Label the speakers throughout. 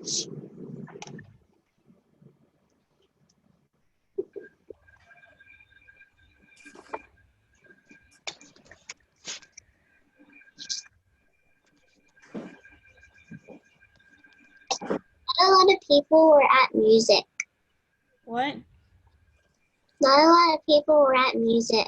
Speaker 1: Not a lot of people were at music.
Speaker 2: What?
Speaker 1: Not a lot of people were at music.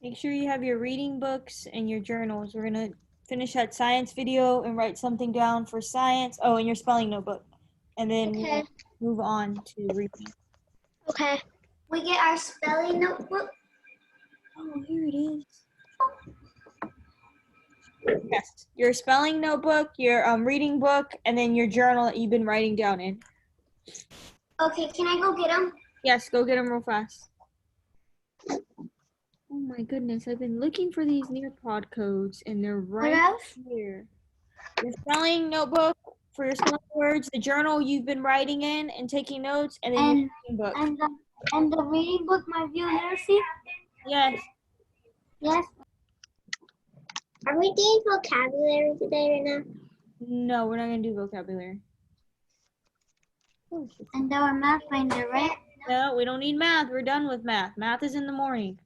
Speaker 2: Make sure you have your reading books and your journals. We're gonna finish that science video and write something down for science. Oh, and your spelling notebook. And then
Speaker 1: Okay.
Speaker 2: we'll move on to reading.
Speaker 1: Okay. We get our spelling notebook.
Speaker 2: Oh, here it is. Yes, your spelling notebook, your reading book, and then your journal that you've been writing down in.
Speaker 1: Okay, can I go get them?
Speaker 2: Yes, go get them real fast. Oh my goodness, I've been looking for these Nearpod codes, and they're right here. Your spelling notebook for your spelling words, the journal you've been writing in and taking notes, and then your reading book.
Speaker 1: And the reading book, my view literacy?
Speaker 2: Yes.
Speaker 1: Yes. Are we doing vocabulary today right now?
Speaker 2: No, we're not going to do vocabulary.
Speaker 1: And our math binder, right?
Speaker 2: No, we don't need math. We're done with math. Math is in the morning.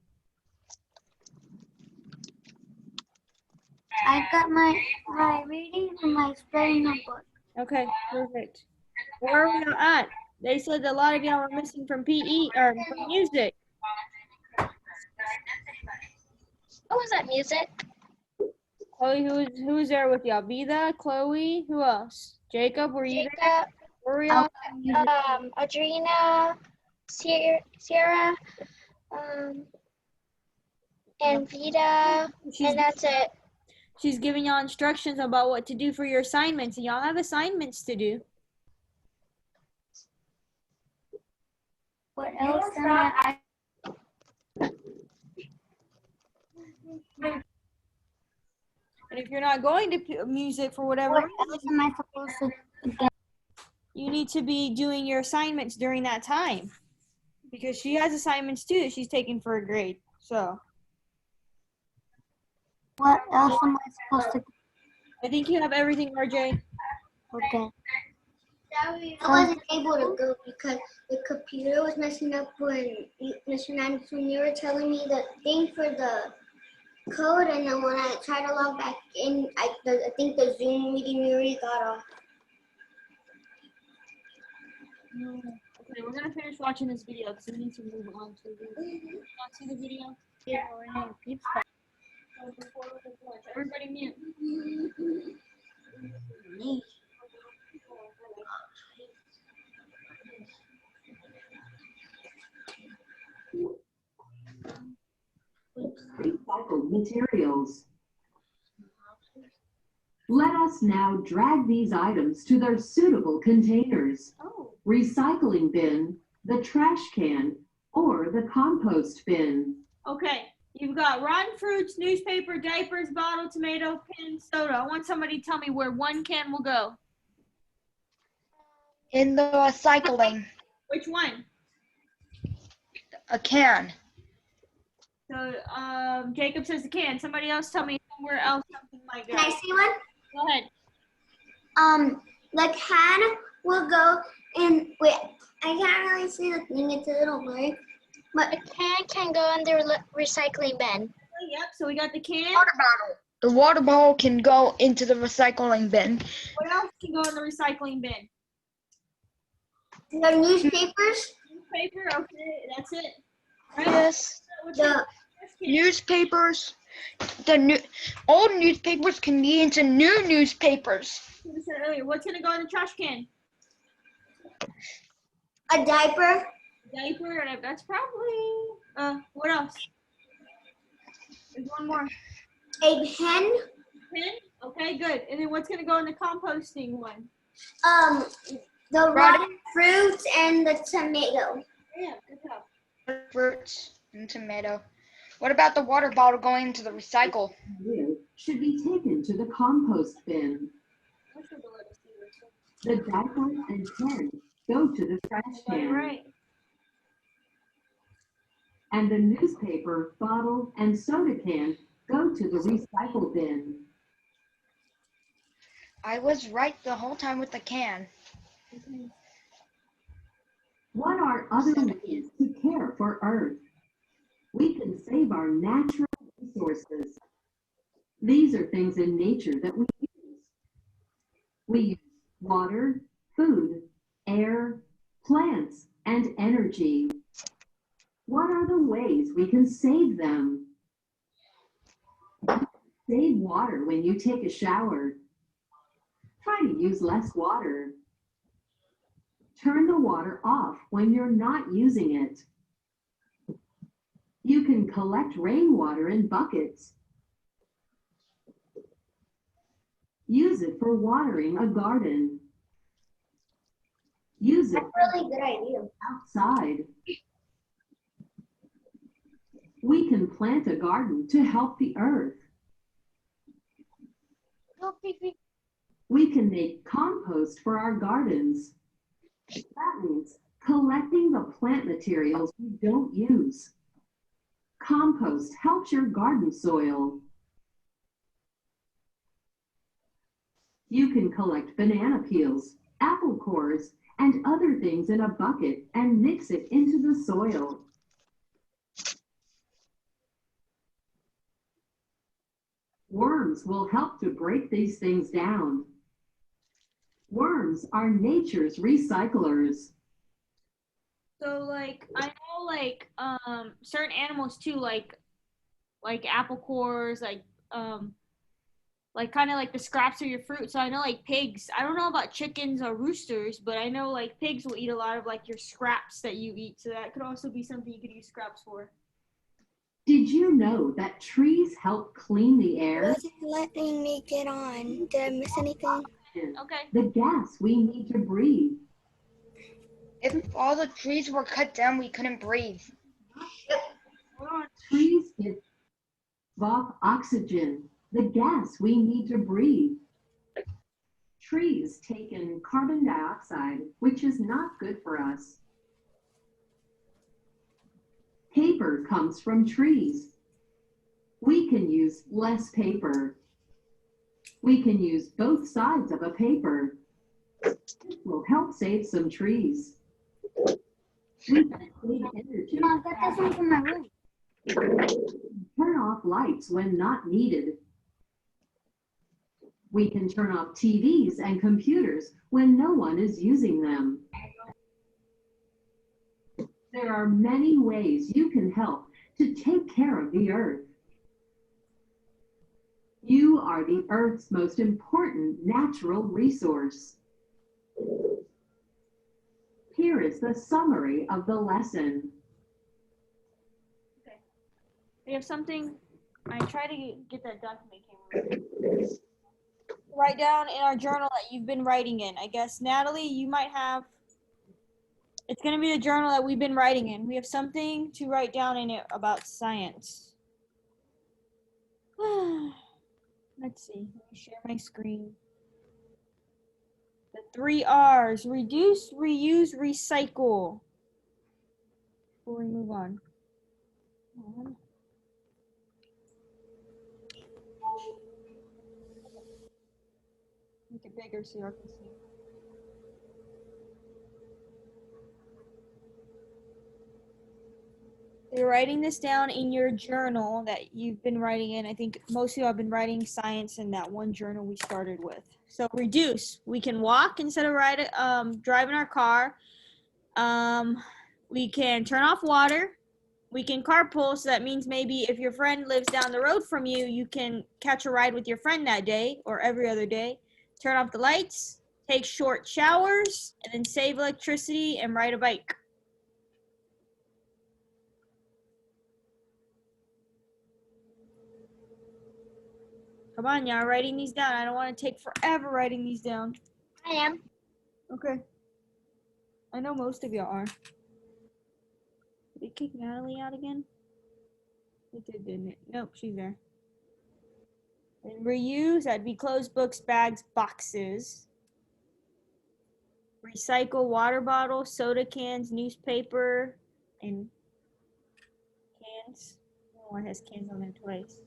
Speaker 1: I got my reading and my spelling notebook.
Speaker 2: Okay, perfect. Where are we at? They said a lot of y'all were missing from PE or from music.
Speaker 1: What was that music?
Speaker 2: Chloe, who was there with y'all? Vida, Chloe, who else? Jacob, were you there? Where were y'all?
Speaker 1: Adrina, Sierra, and Vida, and that's it.
Speaker 2: She's giving y'all instructions about what to do for your assignments, and y'all have assignments to do.
Speaker 1: What else am I?
Speaker 2: And if you're not going to music for whatever
Speaker 1: What
Speaker 2: reason,
Speaker 1: else am I supposed to get?
Speaker 2: you need to be doing your assignments during that time. Because she has assignments too that she's taking for a grade. So
Speaker 1: What else am I supposed to do?
Speaker 2: I think you have everything, RJ.
Speaker 1: Okay. I wasn't able to go because the computer was messing up when Mr. Nannis, when you were telling me the thing for the code, and then when I tried to log back in, I think the Zoom meeting already got off.
Speaker 2: Okay, we're gonna finish watching this video because we need to move on to the video. You want to see the video? Yeah, we're gonna repeat that. Everybody mute.
Speaker 3: Recycled materials. Let us now drag these items to their suitable containers. Recycling bin, the trash can, or the compost bin.
Speaker 2: Okay, you've got rotten fruits, newspaper, diapers, bottle, tomato, pin, soda. I want somebody to tell me where one can will go.
Speaker 4: In the recycling.
Speaker 2: Which one?
Speaker 4: A can.
Speaker 2: So, Jacob says the can. Somebody else tell me somewhere else something might go.
Speaker 1: Can I see one?
Speaker 2: Go ahead.
Speaker 1: The can will go in. Wait, I can't really see the thing. It's a little blurry. But the can go in the recycling bin.
Speaker 2: Yep. So we got the can.
Speaker 4: Water bottle. The water bottle can go into the recycling bin.
Speaker 2: What else can go in the recycling bin?
Speaker 1: The newspapers.
Speaker 2: Newspaper. Okay, that's it. Right?
Speaker 4: Yes.
Speaker 1: The
Speaker 4: Newspapers. Old newspapers can be into new newspapers.
Speaker 2: I said earlier, what's gonna go in the trash can?
Speaker 1: a diaper.
Speaker 2: Diaper. That's probably. What else? There's one more.
Speaker 1: A pen.
Speaker 2: Pen. Okay, good. And then what's gonna go in the composting one?
Speaker 1: The rotten fruits and the tomato.
Speaker 2: Yeah, good job.
Speaker 4: Fruits and tomato. What about the water bottle going into the recycle?
Speaker 3: should be taken to the compost bin. The diaper and pen go to the trash can.
Speaker 2: Right.
Speaker 3: And the newspaper, bottle, and soda can go to the recycle bin.
Speaker 4: I was right the whole time with the can.
Speaker 3: What are other ways to care for Earth? We can save our natural resources. These are things in nature that we use. We use water, food, air, plants, and energy. What are the ways we can save them? Save water when you take a shower. Try to use less water. Turn the water off when you're not using it. You can collect rainwater in buckets. Use it for watering a garden. Use it
Speaker 1: That's a really good idea.
Speaker 3: outside. We can plant a garden to help the earth. We can make compost for our gardens. That means collecting the plant materials we don't use. Compost helps your garden soil. You can collect banana peels, apple cores, and other things in a bucket and mix it into the soil. Worms will help to break these things down. Worms are nature's recyclers.
Speaker 2: So like I know certain animals too, like apple cores, like kind of like the scraps of your fruit. So I know like pigs. I don't know about chickens or roosters, but I know like pigs will eat a lot of like your scraps that you eat. So that could also be something you could use scraps for.
Speaker 3: Did you know that trees help clean the air?
Speaker 1: Wasn't letting me get on. Did I miss anything?
Speaker 2: Okay.
Speaker 3: The gas we need to breathe.
Speaker 4: If all the trees were cut down, we couldn't breathe.
Speaker 2: Hold on.
Speaker 3: Trees give off oxygen, the gas we need to breathe. Trees take in carbon dioxide, which is not good for us. Paper comes from trees. We can use less paper. We can use both sides of a paper. This will help save some trees. We can save energy.
Speaker 1: No, I got this one from my room.
Speaker 3: Turn off lights when not needed. We can turn off TVs and computers when no one is using them. There are many ways you can help to take care of the earth. You are the earth's most important natural resource. Here is the summary of the lesson.
Speaker 2: Okay. We have something. I try to get that document camera. Write down in our journal that you've been writing in. I guess Natalie, you might have. It's going to be the journal that we've been writing in. We have something to write down in it about science. Let's see. Let me share my screen. The 3 R's: reduce, reuse, recycle. Before we move on. Make it bigger so y'all can see. You're writing this down in your journal that you've been writing in. I think most of you have been writing science in that one journal we started with. So reduce. We can walk instead of driving our car. We can turn off water. We can carpool, so that means maybe if your friend lives down the road from you, you can catch a ride with your friend that day or every other day. Turn off the lights, take short showers, and then save electricity and ride a bike. Come on, y'all, writing these down. I don't want to take forever writing these down.
Speaker 1: I am.
Speaker 2: Okay. I know most of y'all are. Did they kick Natalie out again? It did, didn't it? Nope, she's there. And reuse, that'd be closed books, bags, boxes. Recycle water bottles, soda cans, newspaper, and cans. Oh, it has cans on there twice.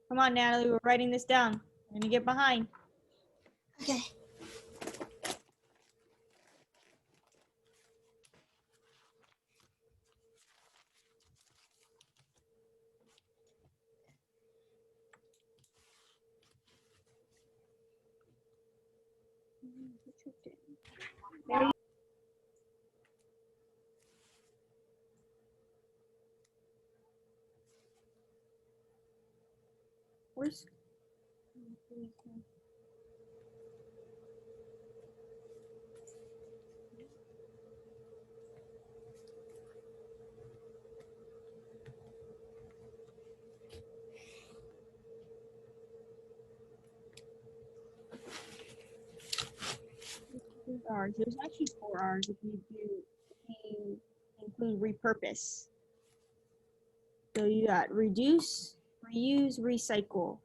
Speaker 2: Come on, Natalie, we're writing this down. We're gonna get behind.
Speaker 1: Okay.
Speaker 2: Where's R's? There's actually 4 R's if you include repurpose. So you got reduce, reuse, recycle.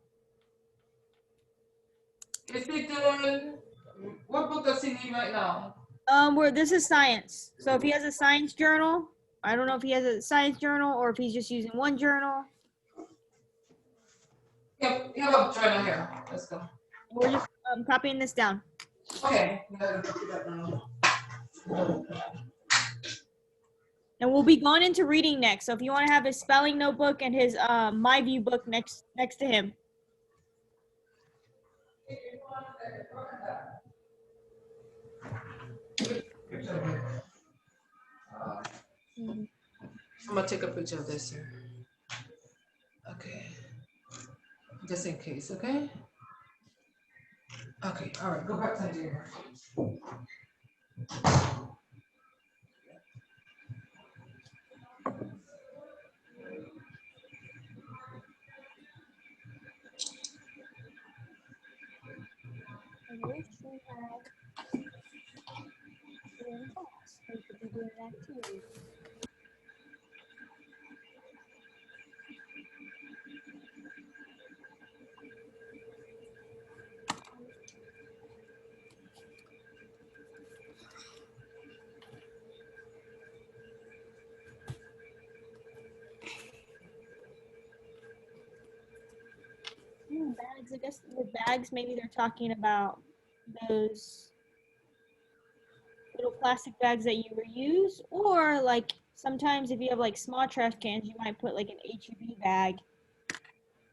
Speaker 5: Is he doing, what book does he need right now?
Speaker 2: Where this is science. So if he has a science journal, I don't know if he has a science journal or if he's just using one journal.
Speaker 5: Yep, you have a journal here. Let's go.
Speaker 2: We're just copying this down.
Speaker 5: Okay. I'm gonna do that now.
Speaker 2: And we'll be going into reading next. So if you want to have his spelling notebook and his My View book next to him.
Speaker 5: I'm gonna take a picture of this here. Okay. Just in case, okay? Okay, all right, go back to Nigeria.
Speaker 2: I wish we had doing class. We could be doing activities. Bags, I guess with bags, maybe they're talking about those little plastic bags that you reuse, or like sometimes if you have like small trash cans, you might put like an HEB bag,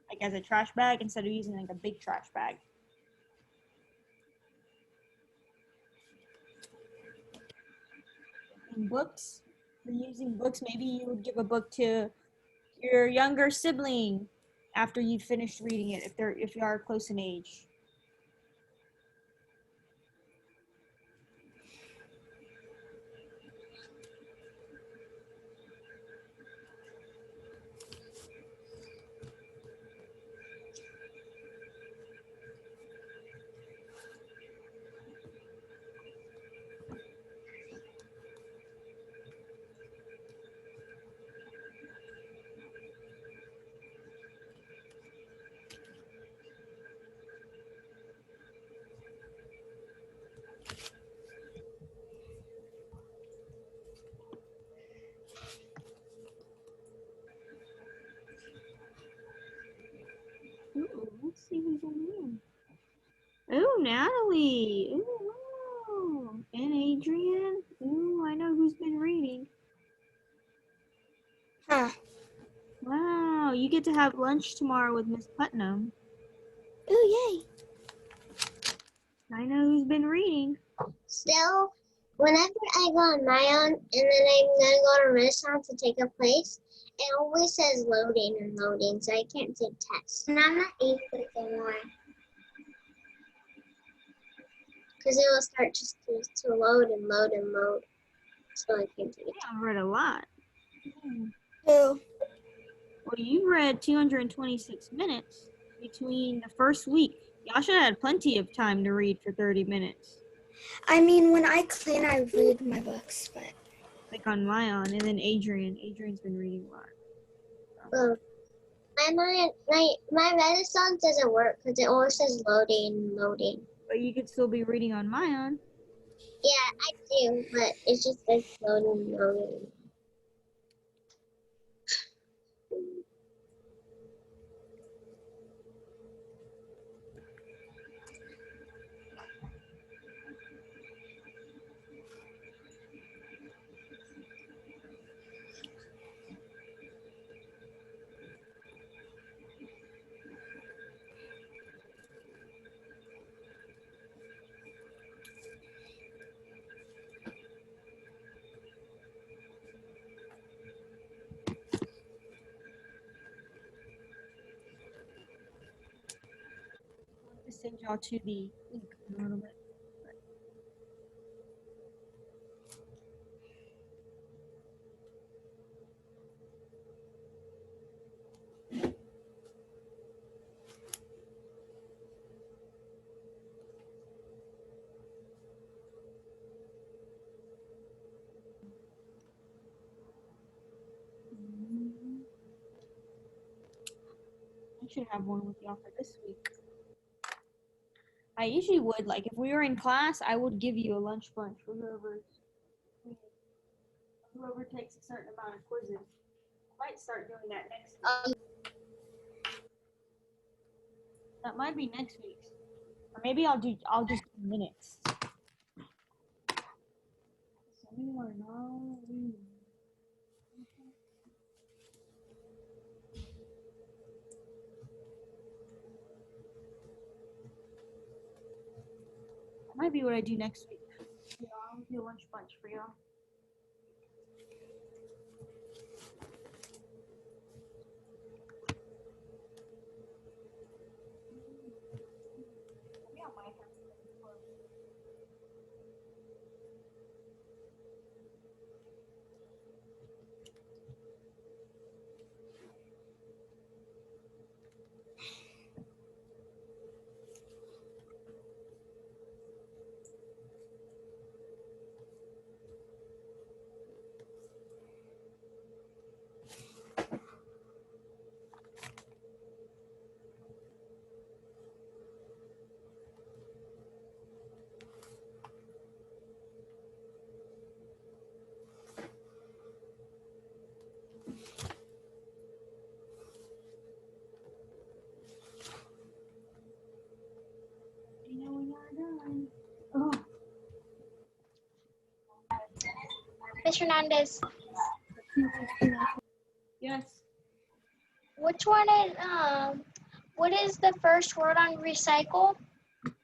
Speaker 2: like as a trash bag instead of using like a big trash bag. And books, reusing books, maybe you would give a book to your younger sibling after you'd finished reading it if you are close in age. Ooh, let's see who's on here. Oh, Natalie. Ooh, wow. And Adrian. Ooh, I know who's been reading.
Speaker 1: Huh.
Speaker 2: Wow, you get to have lunch tomorrow with Miss Putnam.
Speaker 1: Ooh, yay.
Speaker 2: I know who's been reading.
Speaker 1: Still, whenever I go on my own and then I'm gonna go to Renaissance to take a place, it always says loading and loading, so I can't take tests. And I'm not 8th grade anymore. Because it will start just to load and load and load. So I can't take it.
Speaker 2: Yeah, I've read a lot.
Speaker 1: Who?
Speaker 2: Well, you read 226 minutes between the first week. Y'all should have had plenty of time to read for 30 minutes.
Speaker 6: I mean, when I clean, I read my books, but
Speaker 2: Like on Mayan, and then Adrian. Adrian's been reading a lot.
Speaker 1: Well, my Renaissance doesn't work because it always says loading, loading.
Speaker 2: But you could still be reading on Mayan.
Speaker 1: Yeah, I do, but it just says loading, loading.
Speaker 2: I'll send y'all to the link in a little bit. I should have one with y'all for this week. I usually would, like, if we were in class, I would give you a lunch bunch for whoever takes a certain amount of quizzes. I might start doing that next week. That might be next week's. Or maybe I'll just do minutes. Some of you are not reading. That might be what I do next week. Yeah, I'll do a lunch bunch for y'all. Maybe I might have to close. You know when you're done. Oh.
Speaker 7: Ms. Hernandez,
Speaker 2: Yes.
Speaker 7: which one is what is the first word on recycle?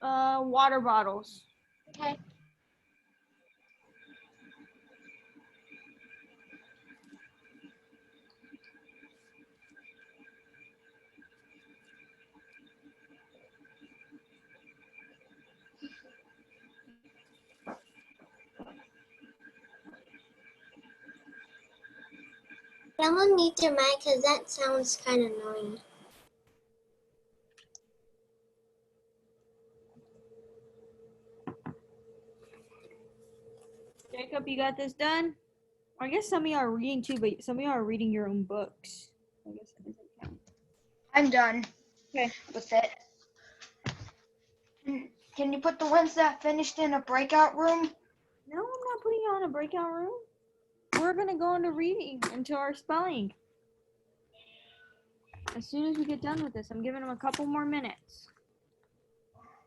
Speaker 2: Water bottles.
Speaker 7: Okay.
Speaker 1: Someone mute their mic because that sounds kind of annoying.
Speaker 2: Jacob, you got this done? I guess some of y'all are reading too, but some of y'all are reading your own books. I guess that doesn't count.
Speaker 4: I'm done.
Speaker 2: Okay.
Speaker 4: With it. Can you put the ones that finished in a breakout room?
Speaker 2: No, I'm not putting you on a breakout room. We're gonna go into reading into our spelling. As soon as we get done with this, I'm giving them a couple more minutes.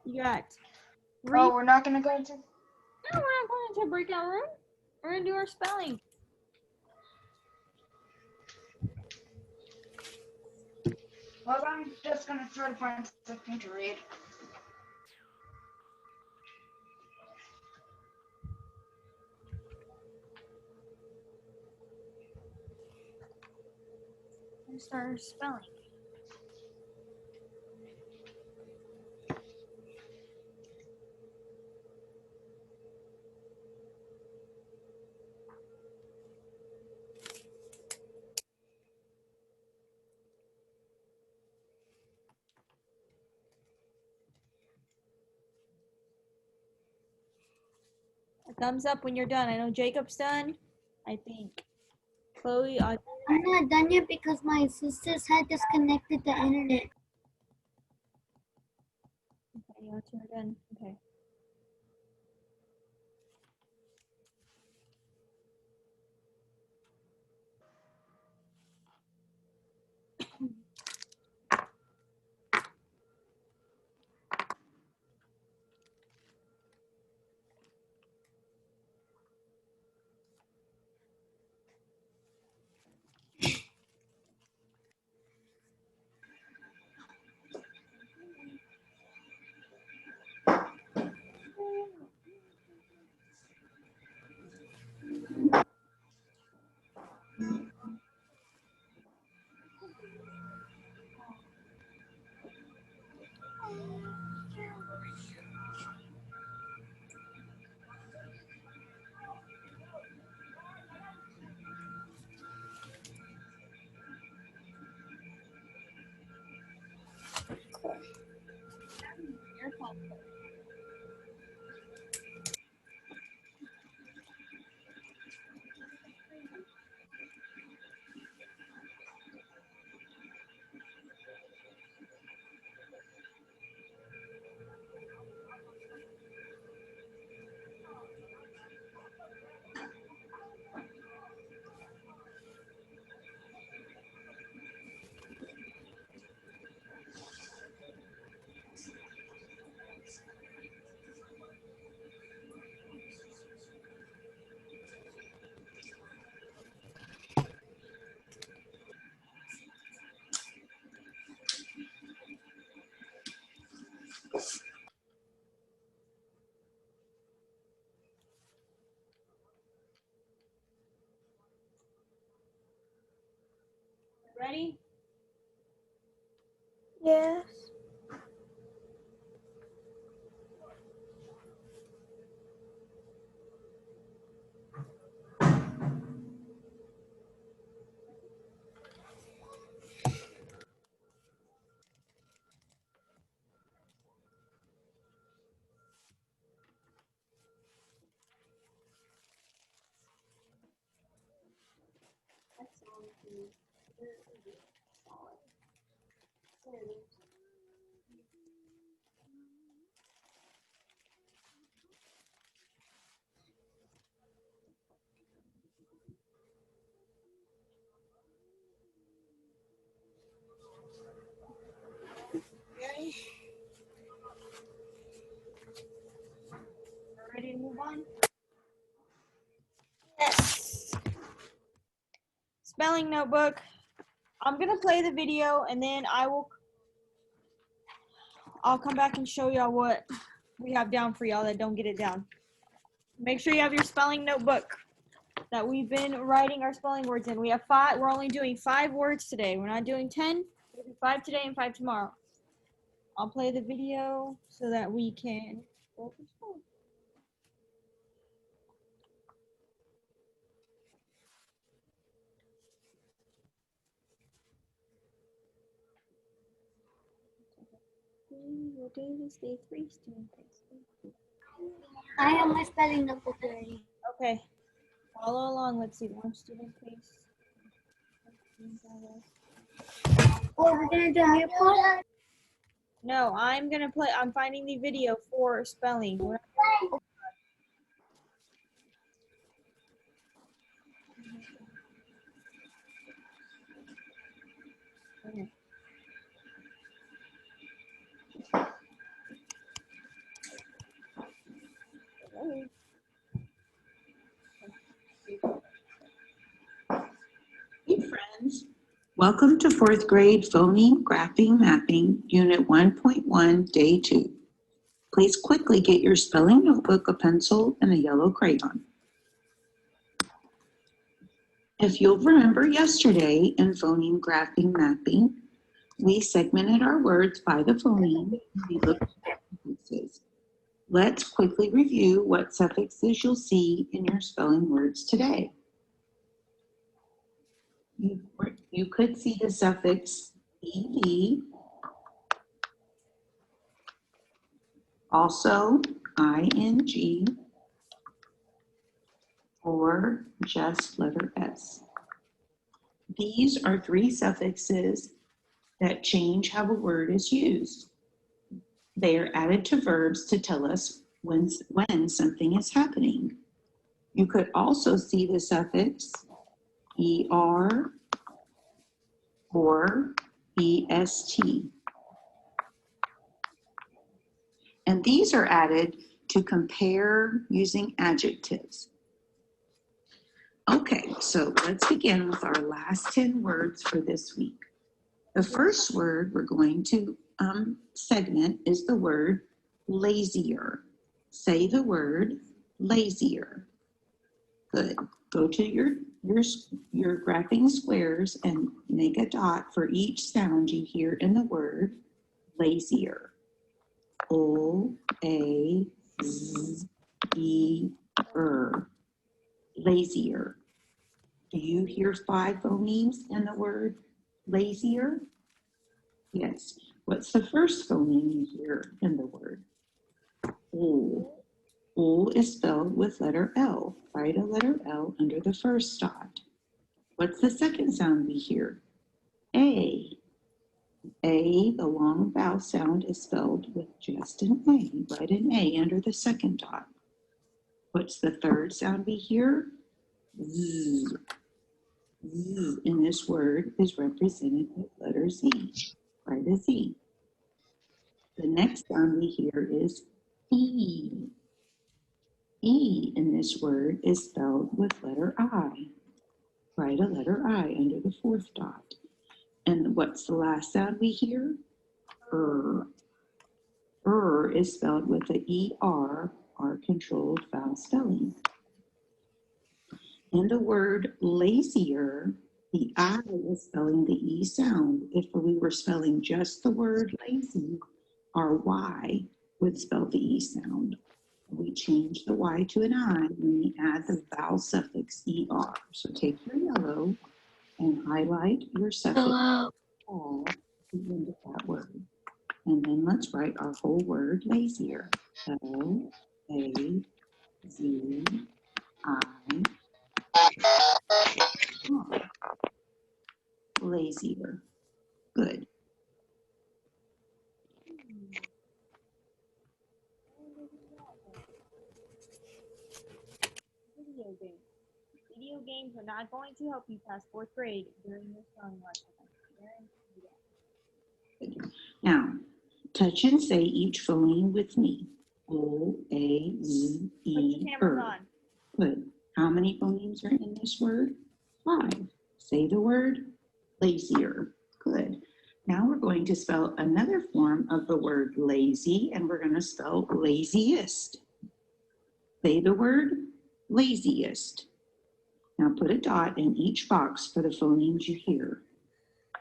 Speaker 2: You got read.
Speaker 4: Oh, we're not gonna go into.
Speaker 2: No, we're not going into a breakout room. We're gonna do our spelling.
Speaker 4: Well, I'm just gonna try to find something to read.
Speaker 2: our spelling. A thumbs up when you're done. I know Jacob's done. I think Chloe,
Speaker 6: I'm not done yet because my sisters had disconnected the internet.
Speaker 2: okay, you're done. Okay. Ready?
Speaker 6: Yes.
Speaker 2: Ready to move on?
Speaker 6: Yes.
Speaker 2: Spelling notebook. I'm gonna play the video and then I'll come back and show y'all what we have down for y'all that don't get it down. Make sure you have your spelling notebook that we've been writing our spelling words in. We have 5. We're only doing 5 words today. We're not doing 10. We'll do 5 today and 5 tomorrow. I'll play the video so that we can go for school. What day is day 3? Student place.
Speaker 6: I have my spelling notebook already.
Speaker 2: Okay. Follow along. Let's see. 1 student place.
Speaker 6: Oh, we're gonna do your part?
Speaker 2: No, I'm finding the video for spelling. Okay.
Speaker 8: Hey friends, welcome to 4th grade Phoneme Graphing Mapping Unit 1.1 Day 2. Please quickly get your spelling notebook, a pencil, and a yellow crayon. If you'll remember yesterday in phoneme graphing mapping, we segmented our words by the phoneme. We looked at suffixes. Let's quickly review what suffixes you'll see in your spelling words today. You could see the suffix ed, also ing, or just letter S. These are three suffixes that change how a word is used. They are added to verbs to tell us when something is happening. You could also see the suffix er or est. And these are added to compare using adjectives. Okay, so let's begin with our last 10 words for this week. The first word we're going to segment is the word lazier. Say the word lazier. Good. Go to your graphing squares and make a dot for each sound you hear in the word lazier. O, A, Z, E, er. Lazier. Do you hear 5 phonemes in the word lazier? Yes. What's the first phoneme you hear in the word? O. O is spelled with letter L. Write a letter L under the first dot. What's the second sound we hear? A. A, the long vowel sound, is spelled with just an A. Write an A under the second dot. What's the third sound we hear? Z. Z in this word is represented with letter Z. Write a Z. The next sound we hear is E. E in this word is spelled with letter I. Write a letter I under the fourth dot. And what's the last sound we hear? Is spelled with the ER, R-controlled vowel spelling. In the word lazier, the I is spelling the E sound. If we were spelling just the word lazy, our Y would spell the E sound. We change the Y to an I when we add the vowel suffix ER. So take your yellow and highlight your suffix all at the end of that word. And then let's write our whole word lazier. L-A-Z-I. Lazier. Good.
Speaker 2: Video games. Video games are not going to help you pass 4th grade during your spelling lesson.
Speaker 8: Now, touch and say each phoneme with me. O, A, Z,
Speaker 2: Put your
Speaker 8: E,
Speaker 2: cameras
Speaker 8: er.
Speaker 2: on.
Speaker 8: Good. How many phonemes are in this word? 5. Say the word lazier. Good. Now we're going to spell another form of the word lazy, and we're going to spell laziest. Say the word laziest. Now put a dot in each box for the phonemes you hear.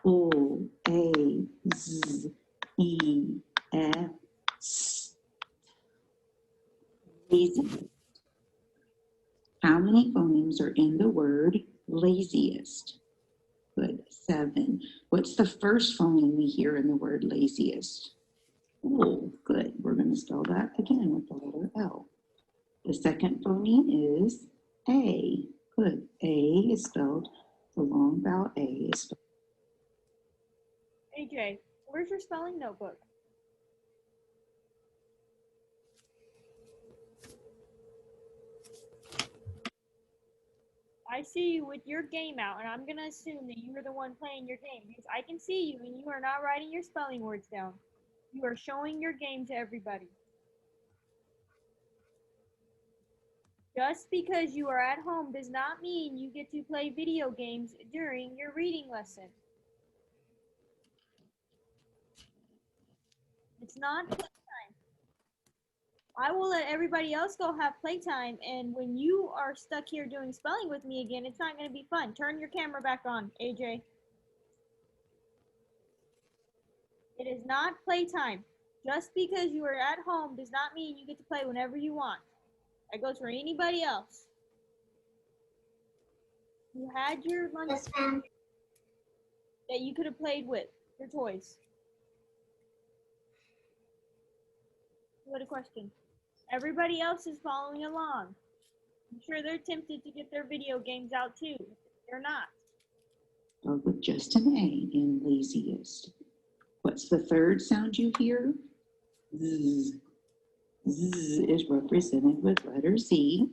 Speaker 8: O, A, Z, E, S. Lazy. How many phonemes are in the word laziest? Good. 7. What's the first phoneme we hear in the word laziest? Oh, good. We're going to spell that again with the letter L. The second phoneme is A. Good. A is spelled, the long vowel A is spelled.
Speaker 2: AJ, where's your spelling notebook? I see you with your game out, and I'm going to assume that you are the one playing your game because I can see you and you are not writing your spelling words down. You are showing your game to everybody. Just because you are at home does not mean you get to play video games during your reading lesson. It's not I will let everybody else go have playtime, and when you are stuck here doing spelling with me again, it's not going to be fun. Turn your camera back on, AJ. It is not playtime. Just because you are at home does not mean you get to play whenever you want. That goes for anybody else. You had your lunch
Speaker 1: Yes, ma'am.
Speaker 2: that you could have played with, your toys. What a question. Everybody else is following along. I'm sure they're tempted to get their video games out too. They're not.
Speaker 8: Start with just an A in laziest. What's the third sound you hear? Z. Z is represented with letter Z.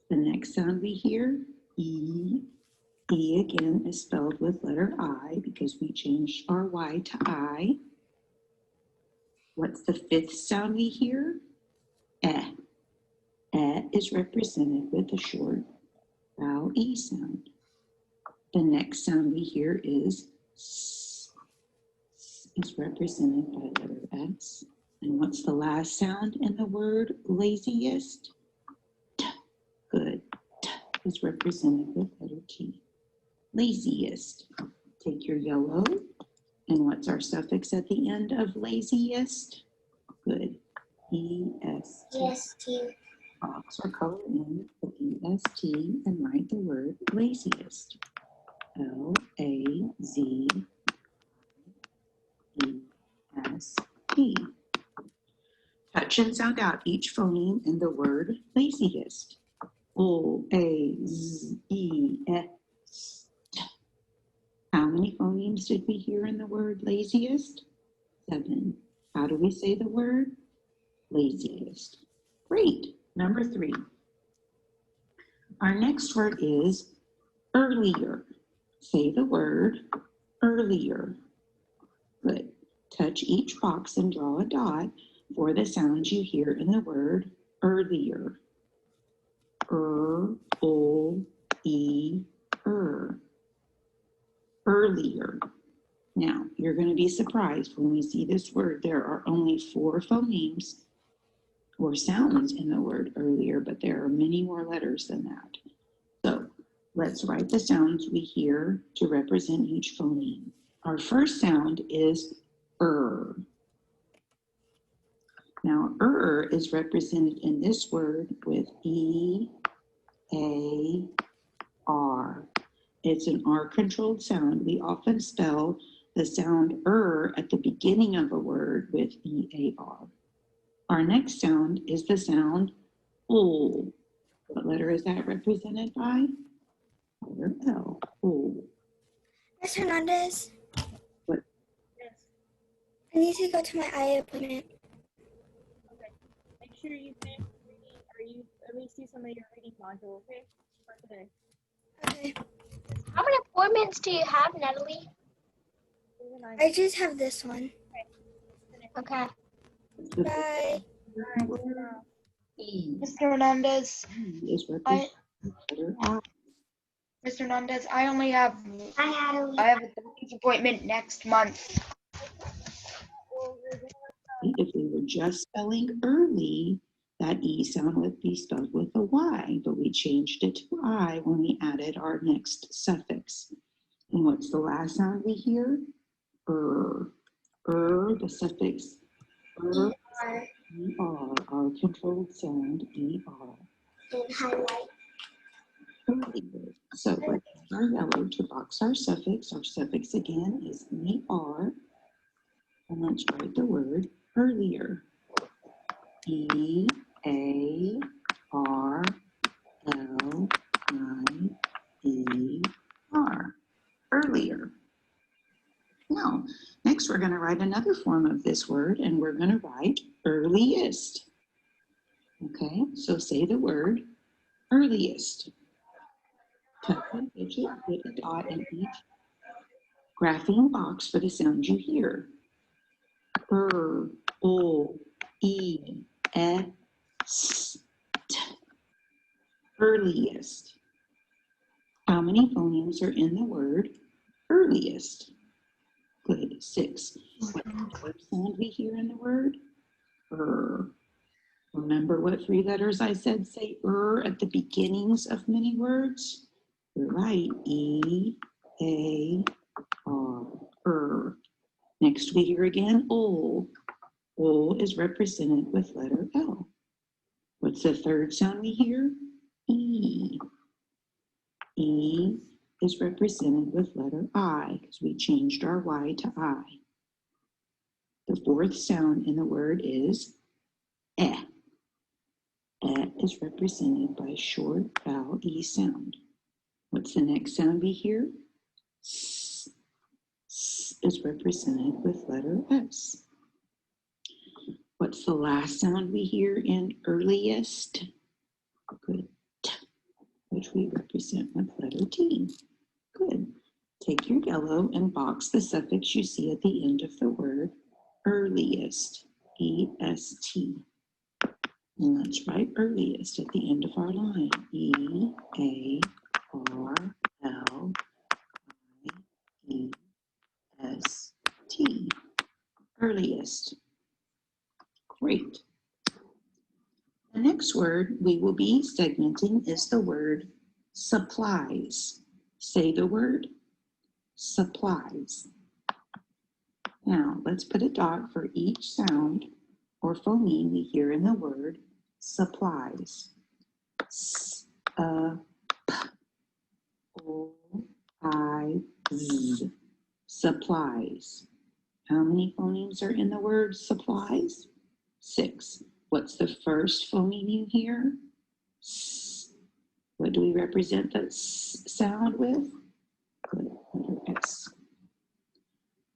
Speaker 8: The next sound we hear, E. E again is spelled with letter I because we changed our Y to I. What's the fifth sound we hear? Eh. Eh is represented with a short vowel E sound. The next sound we hear is S. S is represented by letter S. And what's the last sound in the word laziest? T. Good. T is represented with letter T. Laziest. Take your yellow. And what's our suffix at the end of laziest? Good. E-S-T.
Speaker 1: Yes, T.
Speaker 8: Box or color in the E-S-T and write the word laziest. L-A-Z-E-S-T. Touch and sound out each phoneme in the word laziest. O-A-Z-E-S. How many phonemes did we hear in the word laziest? 7. How do we say the word? Laziest. Great. Number 3. Our next word is earlier. Say the word earlier. Good. Touch each box and draw a dot for the sounds you hear in the word earlier. E-er. Earlier. Now, you're going to be surprised when we see this word. There are only 4 phonemes or sounds in the word earlier, but there are many more letters than that. So let's write the sounds we hear to represent each phoneme. Our first sound is Now, is represented in this word with E-A-R. It's an R-controlled sound. We often spell the sound at the beginning of a word with E-A-R. Our next sound is the sound O. What letter is that represented by? Letter L. O.
Speaker 1: Ms. Hernandez,
Speaker 2: Yes.
Speaker 1: I need to go to my eye appointment.
Speaker 2: Okay. Make sure you finish reading, or you at least do some of your reading module, okay? For today.
Speaker 1: Okay.
Speaker 7: How many appointments do you have, Natalie?
Speaker 1: I just have this one.
Speaker 7: Okay.
Speaker 1: Bye.
Speaker 8: E.
Speaker 4: Mr. Hernandez,
Speaker 8: Is represented by letter I.
Speaker 4: Mr. Hernandez, I only have
Speaker 1: Hi, Natalie.
Speaker 4: I have a doctor's appointment next month.
Speaker 8: If we were just spelling early, that E sound would be spelled with a Y, but we changed it to I when we added our next suffix. And what's the last sound we hear? The suffix
Speaker 1: E-R
Speaker 8: E-R, our controlled sound, E-R.
Speaker 1: and highlight.
Speaker 8: Earlier. So let's use our yellow to box our suffix. Our suffix again is E-R. And let's write the word earlier. E-A-R-L-I-E-R. Earlier. Now, next we're going to write another form of this word, and we're going to write earliest. Okay, so say the word earliest. Touch a digit, put a dot in each grapheme box for the sound you hear. E-S-T. Earliest. How many phonemes are in the word earliest? Good, 6. What's the first sound we hear in the word? Remember what 3 letters I said say at the beginnings of many words? You're right. E, A, R. Next we hear again, ol. Ol is represented with letter L. What's the third sound we hear? E. E is represented with letter I because we changed our Y to I. The fourth sound in the word is eh. Eh is represented by short vowel E sound. What's the next sound we hear? S. S is represented with letter S. What's the last sound we hear in earliest? Good. T, which we represent with letter T. Good. Take your yellow and box the suffix you see at the end of the word earliest. E-S-T. And let's write earliest at the end of our line. E-A-R-L-I-E-S-T. Earliest. Great. The next word we will be segmenting is the word supplies. Say the word supplies. Now, let's put a dot for each sound or phoneme we hear in the word supplies. S, p, o, I, z. Supplies. How many phonemes are in the word supplies? 6. What's the first phoneme you hear? S. What do we represent the S sound with? Good, letter S.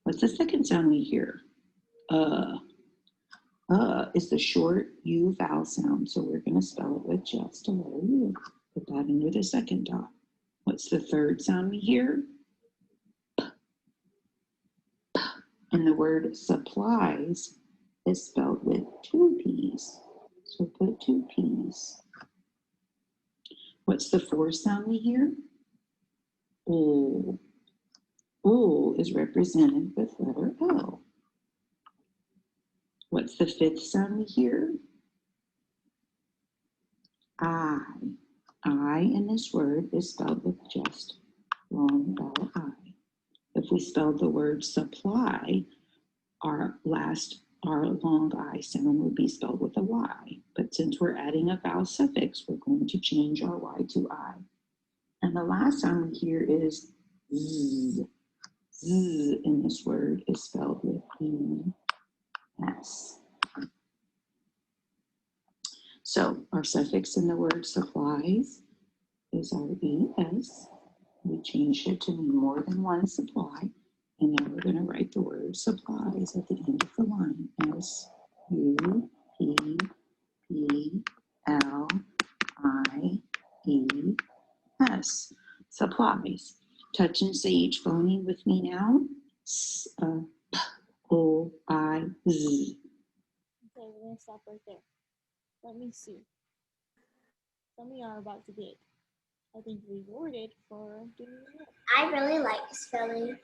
Speaker 8: What's the second sound we hear? Is the short U vowel sound, so we're going to spell it with just a letter U. Put that under the second dot. What's the third sound we hear? P. P. And the word supplies is spelled with 2 P's. So put 2 P's. What's the fourth sound we hear? O. O is represented with letter L. What's the fifth sound we hear? I. I in this word is spelled with just long vowel I. If we spelled the word supply, our long I sound would be spelled with a Y. But since we're adding a vowel suffix, we're going to change our Y to I. And the last sound we hear is Z. Z in this word is spelled with E-S. So our suffix in the word supplies is our ES. We changed it to mean more than one supply. And now we're going to write the word supplies at the end of the line. S-U-P-P-L-I-E-S. Supplies. Touch and say each phoneme with me now. S-O-I-Z.
Speaker 2: Okay, we're gonna stop right there. Let me see. Some of y'all are about to get, I think, rewarded for doing it.
Speaker 1: I really like spelling.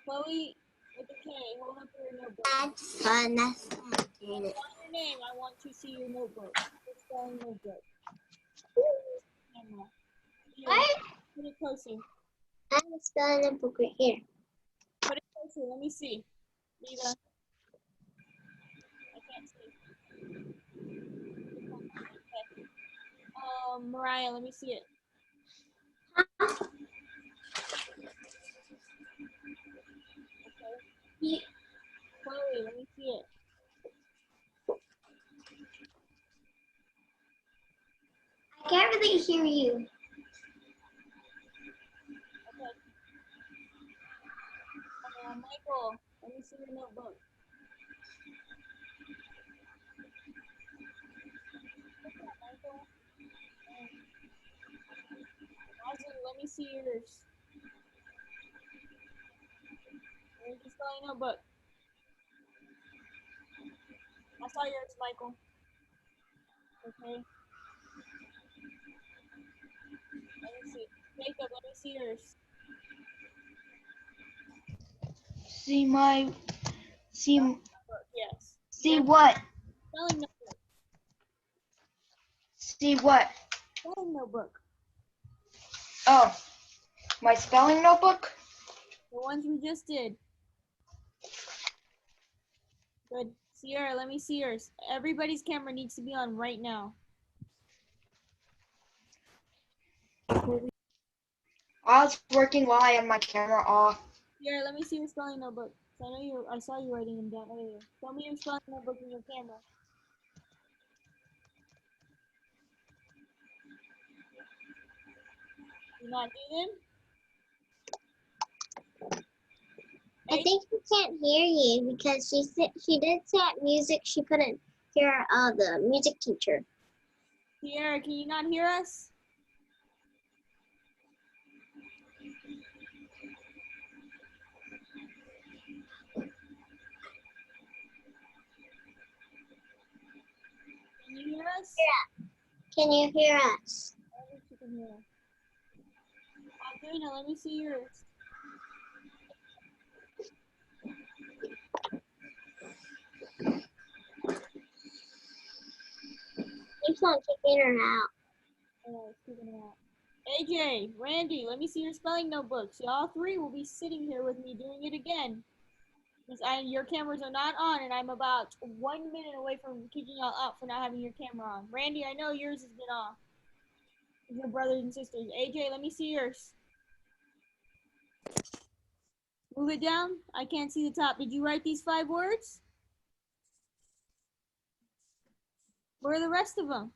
Speaker 2: Chloe, with the K, hold up your notebook.
Speaker 1: That's fun. That's fun.
Speaker 2: Write your name. I want to see your notebook. Your spelling notebook. Camera. Here,
Speaker 1: What?
Speaker 2: put it closer.
Speaker 1: I have a spelling notebook right here.
Speaker 2: Put it closer. Let me see. Lita. I can't see. Okay. Mariah, let me see it. Okay. Chloe, let me see it.
Speaker 1: I can't really hear you.
Speaker 2: Okay. Michael, let me see your notebook. Michael. Roger, let me see yours. Where's your spelling notebook? I saw yours, Michael. Okay. Let me see. Jacob, let me see yours.
Speaker 4: See my, see,
Speaker 2: Yes.
Speaker 4: See what?
Speaker 2: Spelling notebook.
Speaker 4: See what?
Speaker 2: Spelling notebook.
Speaker 4: Oh, my spelling notebook?
Speaker 2: The ones we just did. Good. Sierra, let me see yours. Everybody's camera needs to be on right now.
Speaker 4: I was working while I had my camera off.
Speaker 2: Sierra, let me see your spelling notebook. I saw you writing them down earlier. Show me your spelling notebook in your camera. You not do them?
Speaker 1: I think she can't hear you because she did set music. She couldn't hear the music teacher.
Speaker 2: Sierra, can you not hear us? Can you hear us?
Speaker 1: Can you hear us?
Speaker 2: I think she can hear us. Adrina, let me see yours.
Speaker 1: Keeps on kicking her out.
Speaker 2: Oh, it's kicking her out. AJ, Randy, let me see your spelling notebooks. Y'all three will be sitting here with me doing it again. Because your cameras are not on, and I'm about 1 minute away from kicking y'all out for not having your camera on. Randy, I know yours has been off. Your brothers and sisters. AJ, let me see yours. Move it down. I can't see the top. Did you write these 5 words? Where are the rest of them?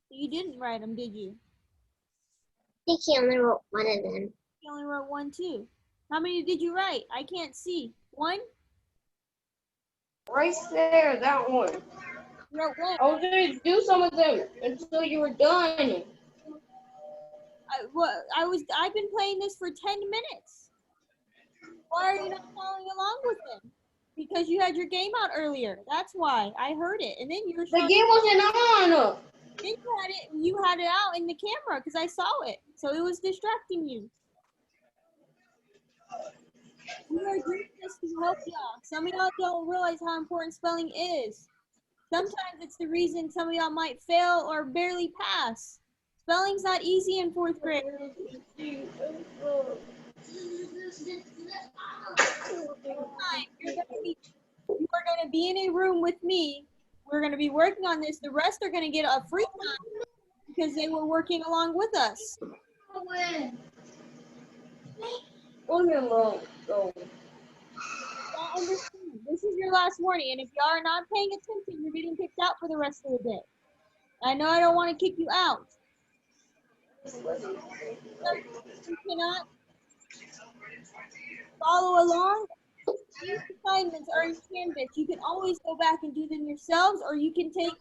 Speaker 2: You didn't write them, did you?
Speaker 1: I think he only wrote one of them.
Speaker 2: You only wrote 1, 2. How many did you write? I can't see. 1?
Speaker 9: Right there, that one.
Speaker 2: You wrote 1.
Speaker 9: I was going to do some of them until you were done.
Speaker 2: I've been playing this for 10 minutes. Why are you not following along with it? Because you had your game out earlier. That's why. I heard it. And then you were
Speaker 9: The game wasn't on.
Speaker 2: Then you had it out in the camera because I saw it. So it was distracting you. We are doing this to help y'all. Some of y'all don't realize how important spelling is. Sometimes it's the reason some of y'all might fail or barely pass. Spelling's not easy in 4th grade. You are going to be in a room with me. We're going to be working on this. The rest are going to get a free time because they were working along with us. This is your last warning, and if y'all are not paying attention, you're getting kicked out for the rest of the day. I know I don't want to kick you out. You cannot follow along. These assignments are in Canvas. You can always go back and do them yourselves, or you can take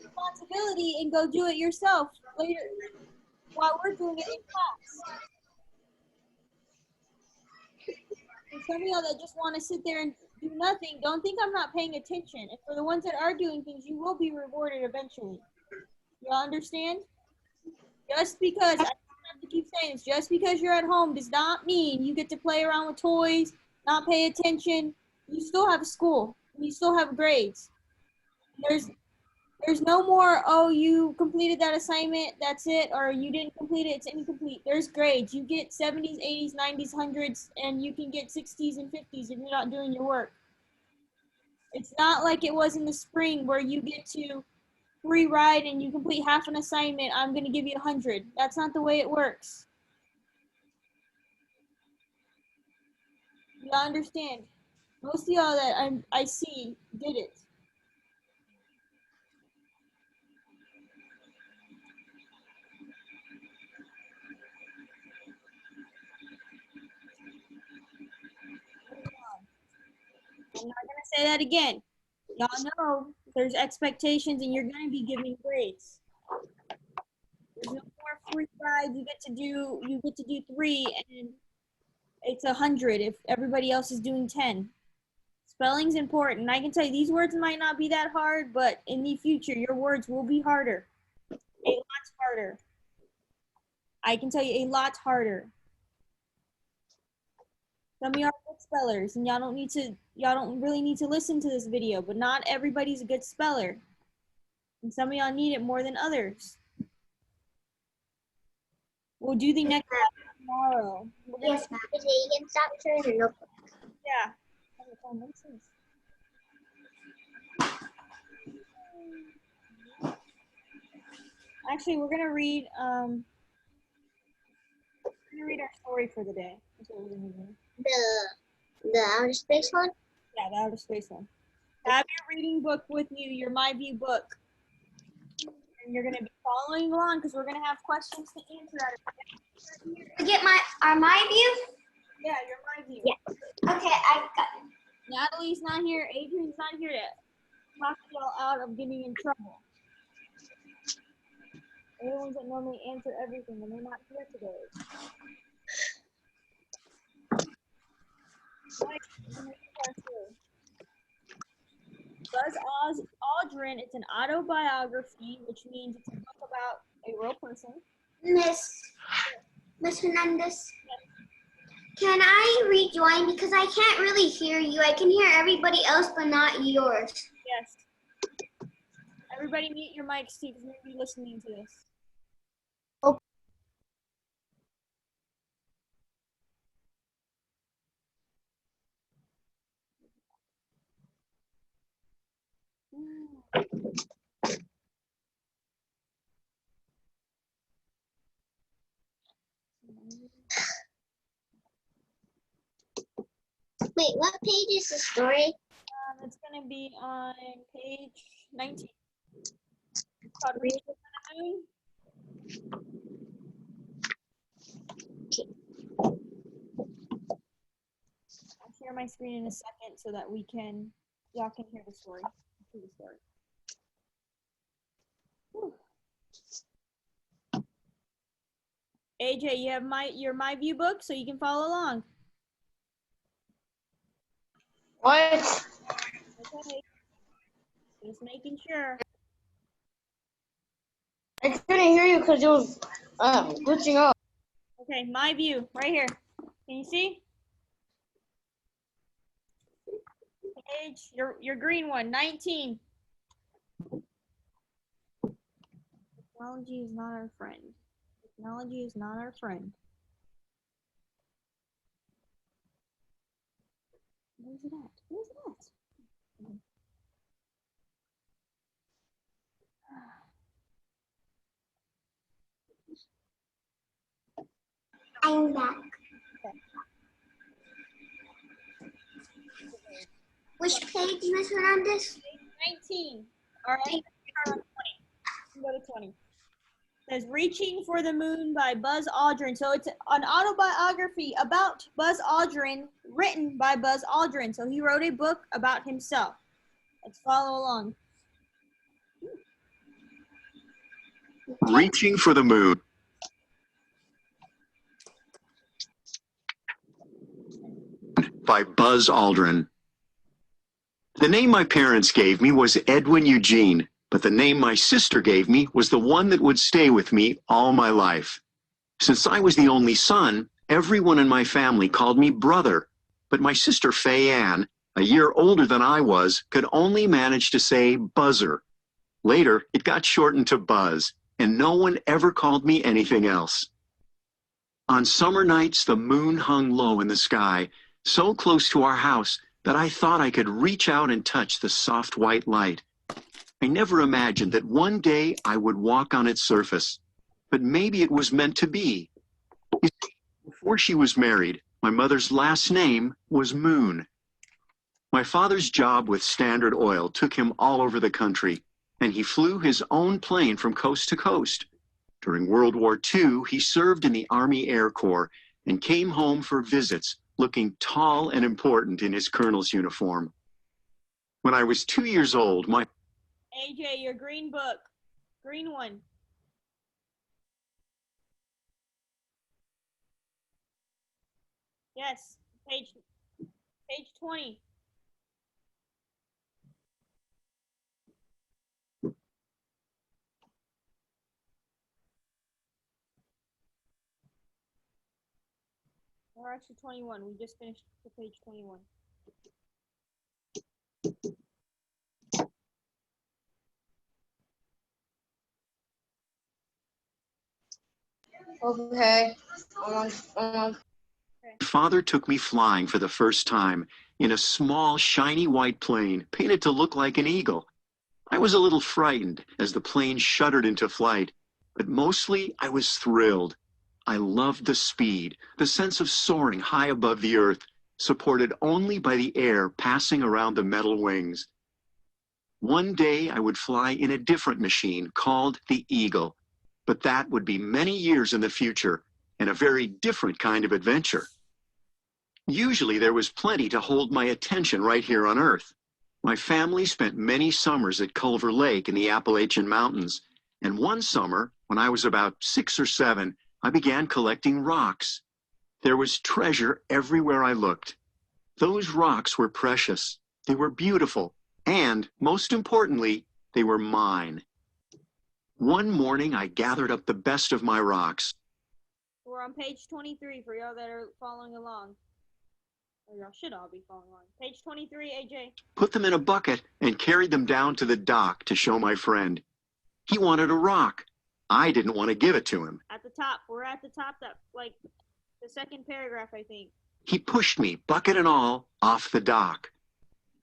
Speaker 2: responsibility and go do it yourself later while we're doing it in class. And some of y'all that just want to sit there and do nothing, don't think I'm not paying attention. And for the ones that are doing things, you will be rewarded eventually. Y'all understand? Just because, I have to keep saying this, just because you're at home does not mean you get to play around with toys, not pay attention. You still have school. You still have grades. There's no more, oh, you completed that assignment, that's it, or you didn't complete it, it's incomplete. There's grades. You get 70s, 80s, 90s, 100s, and you can get 60s and 50s if you're not doing your work. It's not like it was in the spring where you get to free ride and you complete half an assignment, I'm going to give you 100. That's not the way it works. Y'all understand? Most of y'all that I see did it. I'm not going to say that again. Y'all know there's expectations and you're going to be giving grades. There's no more free rides. You get to do 3 and it's 100 if everybody else is doing 10. Spelling's important. I can tell you these words might not be that hard, but in the future, your words will be harder. A lot harder. I can tell you a lot harder. Some of y'all are good spellers, and y'all don't really need to listen to this video, but not everybody's a good speller. And some of y'all need it more than others. We'll do the next class tomorrow.
Speaker 1: Yes, ma'am. You can stop sharing your notebook.
Speaker 2: Yeah. Actually, we're gonna read our story for the day. That's what we're gonna do.
Speaker 1: The outer space one?
Speaker 2: Yeah, the outer space one. Have your reading book with you, your My View book. And you're gonna be following along because we're gonna have questions to answer out of it.
Speaker 1: To get my view?
Speaker 2: Yeah, your My View.
Speaker 1: Yeah. Okay, I've got it.
Speaker 2: Natalie's not here, Adrian's not here to talk y'all out of getting in trouble. They're the ones that normally answer everything, and they're not here today. Buzz Aldrin, it's an autobiography, which means it's a book about a real person.
Speaker 1: Miss Hernandez, can I rejoin because I can't really hear you. I can hear everybody else, but not yours.
Speaker 2: Yes. Everybody mute your mics, Steve, because we're listening to this.
Speaker 1: Wait, what page is the story?
Speaker 2: It's going to be on page 19. It's called Reaching for the Moon. I'll share my screen in a second so that y'all can hear the story. Whew. AJ, you have your My View book so you can follow along.
Speaker 9: What?
Speaker 2: Okay. Just making sure.
Speaker 9: I couldn't hear you because it was glitching up.
Speaker 2: Okay, My View, right here. Can you see? Page, your green one, 19. Technology is not our friend. Technology is not our friend. Where's it at? Where's it at?
Speaker 1: I'm back. Which page, Miss Hernandez?
Speaker 2: 19. All right. Start on 20. Go to 20. It says Reaching for the Moon by Buzz Aldrin. So it's an autobiography about Buzz Aldrin, written by Buzz Aldrin. So he wrote a book about himself. Let's follow along.
Speaker 10: Reaching for the Moon. By Buzz Aldrin. The name my parents gave me was Edwin Eugene, but the name my sister gave me was the one that would stay with me all my life. Since I was the only son, everyone in my family called me brother, but my sister Faye Ann, a year older than I was, could only manage to say Buzzer. Later, it got shortened to Buzz, and no one ever called me anything else. On summer nights, the moon hung low in the sky, so close to our house that I thought I could reach out and touch the soft white light. I never imagined that one day I would walk on its surface, but maybe it was meant to be. Before she was married, my mother's last name was Moon. My father's job with Standard Oil took him all over the country, and he flew his own plane from coast to coast. During World War II, he served in the Army Air Corps and came home for visits, looking tall and important in his colonel's uniform. When I was 2 years old, my
Speaker 2: AJ, your green book. Green one. Yes, page 20. Or actually 21. We just finished the page 21.
Speaker 9: Okay.
Speaker 10: Father took me flying for the first time in a small, shiny white plane painted to look like an eagle. I was a little frightened as the plane shuddered into flight, but mostly I was thrilled. I loved the speed, the sense of soaring high above the earth, supported only by the air passing around the metal wings. One day I would fly in a different machine called the Eagle, but that would be many years in the future and a very different kind of adventure. Usually there was plenty to hold my attention right here on Earth. My family spent many summers at Culver Lake in the Appalachian Mountains, and one summer, when I was about 6 or 7, I began collecting rocks. There was treasure everywhere I looked. Those rocks were precious, they were beautiful, and, most importantly, they were mine. One morning I gathered up the best of my rocks.
Speaker 2: We're on page 23 for y'all that are following along. Or y'all should all be following along. Page 23, AJ.
Speaker 10: Put them in a bucket and carried them down to the dock to show my friend. He wanted a rock. I didn't want to give it to him.
Speaker 2: At the top. We're at the top, that like the second paragraph, I think.
Speaker 10: He pushed me, bucket and all, off the dock.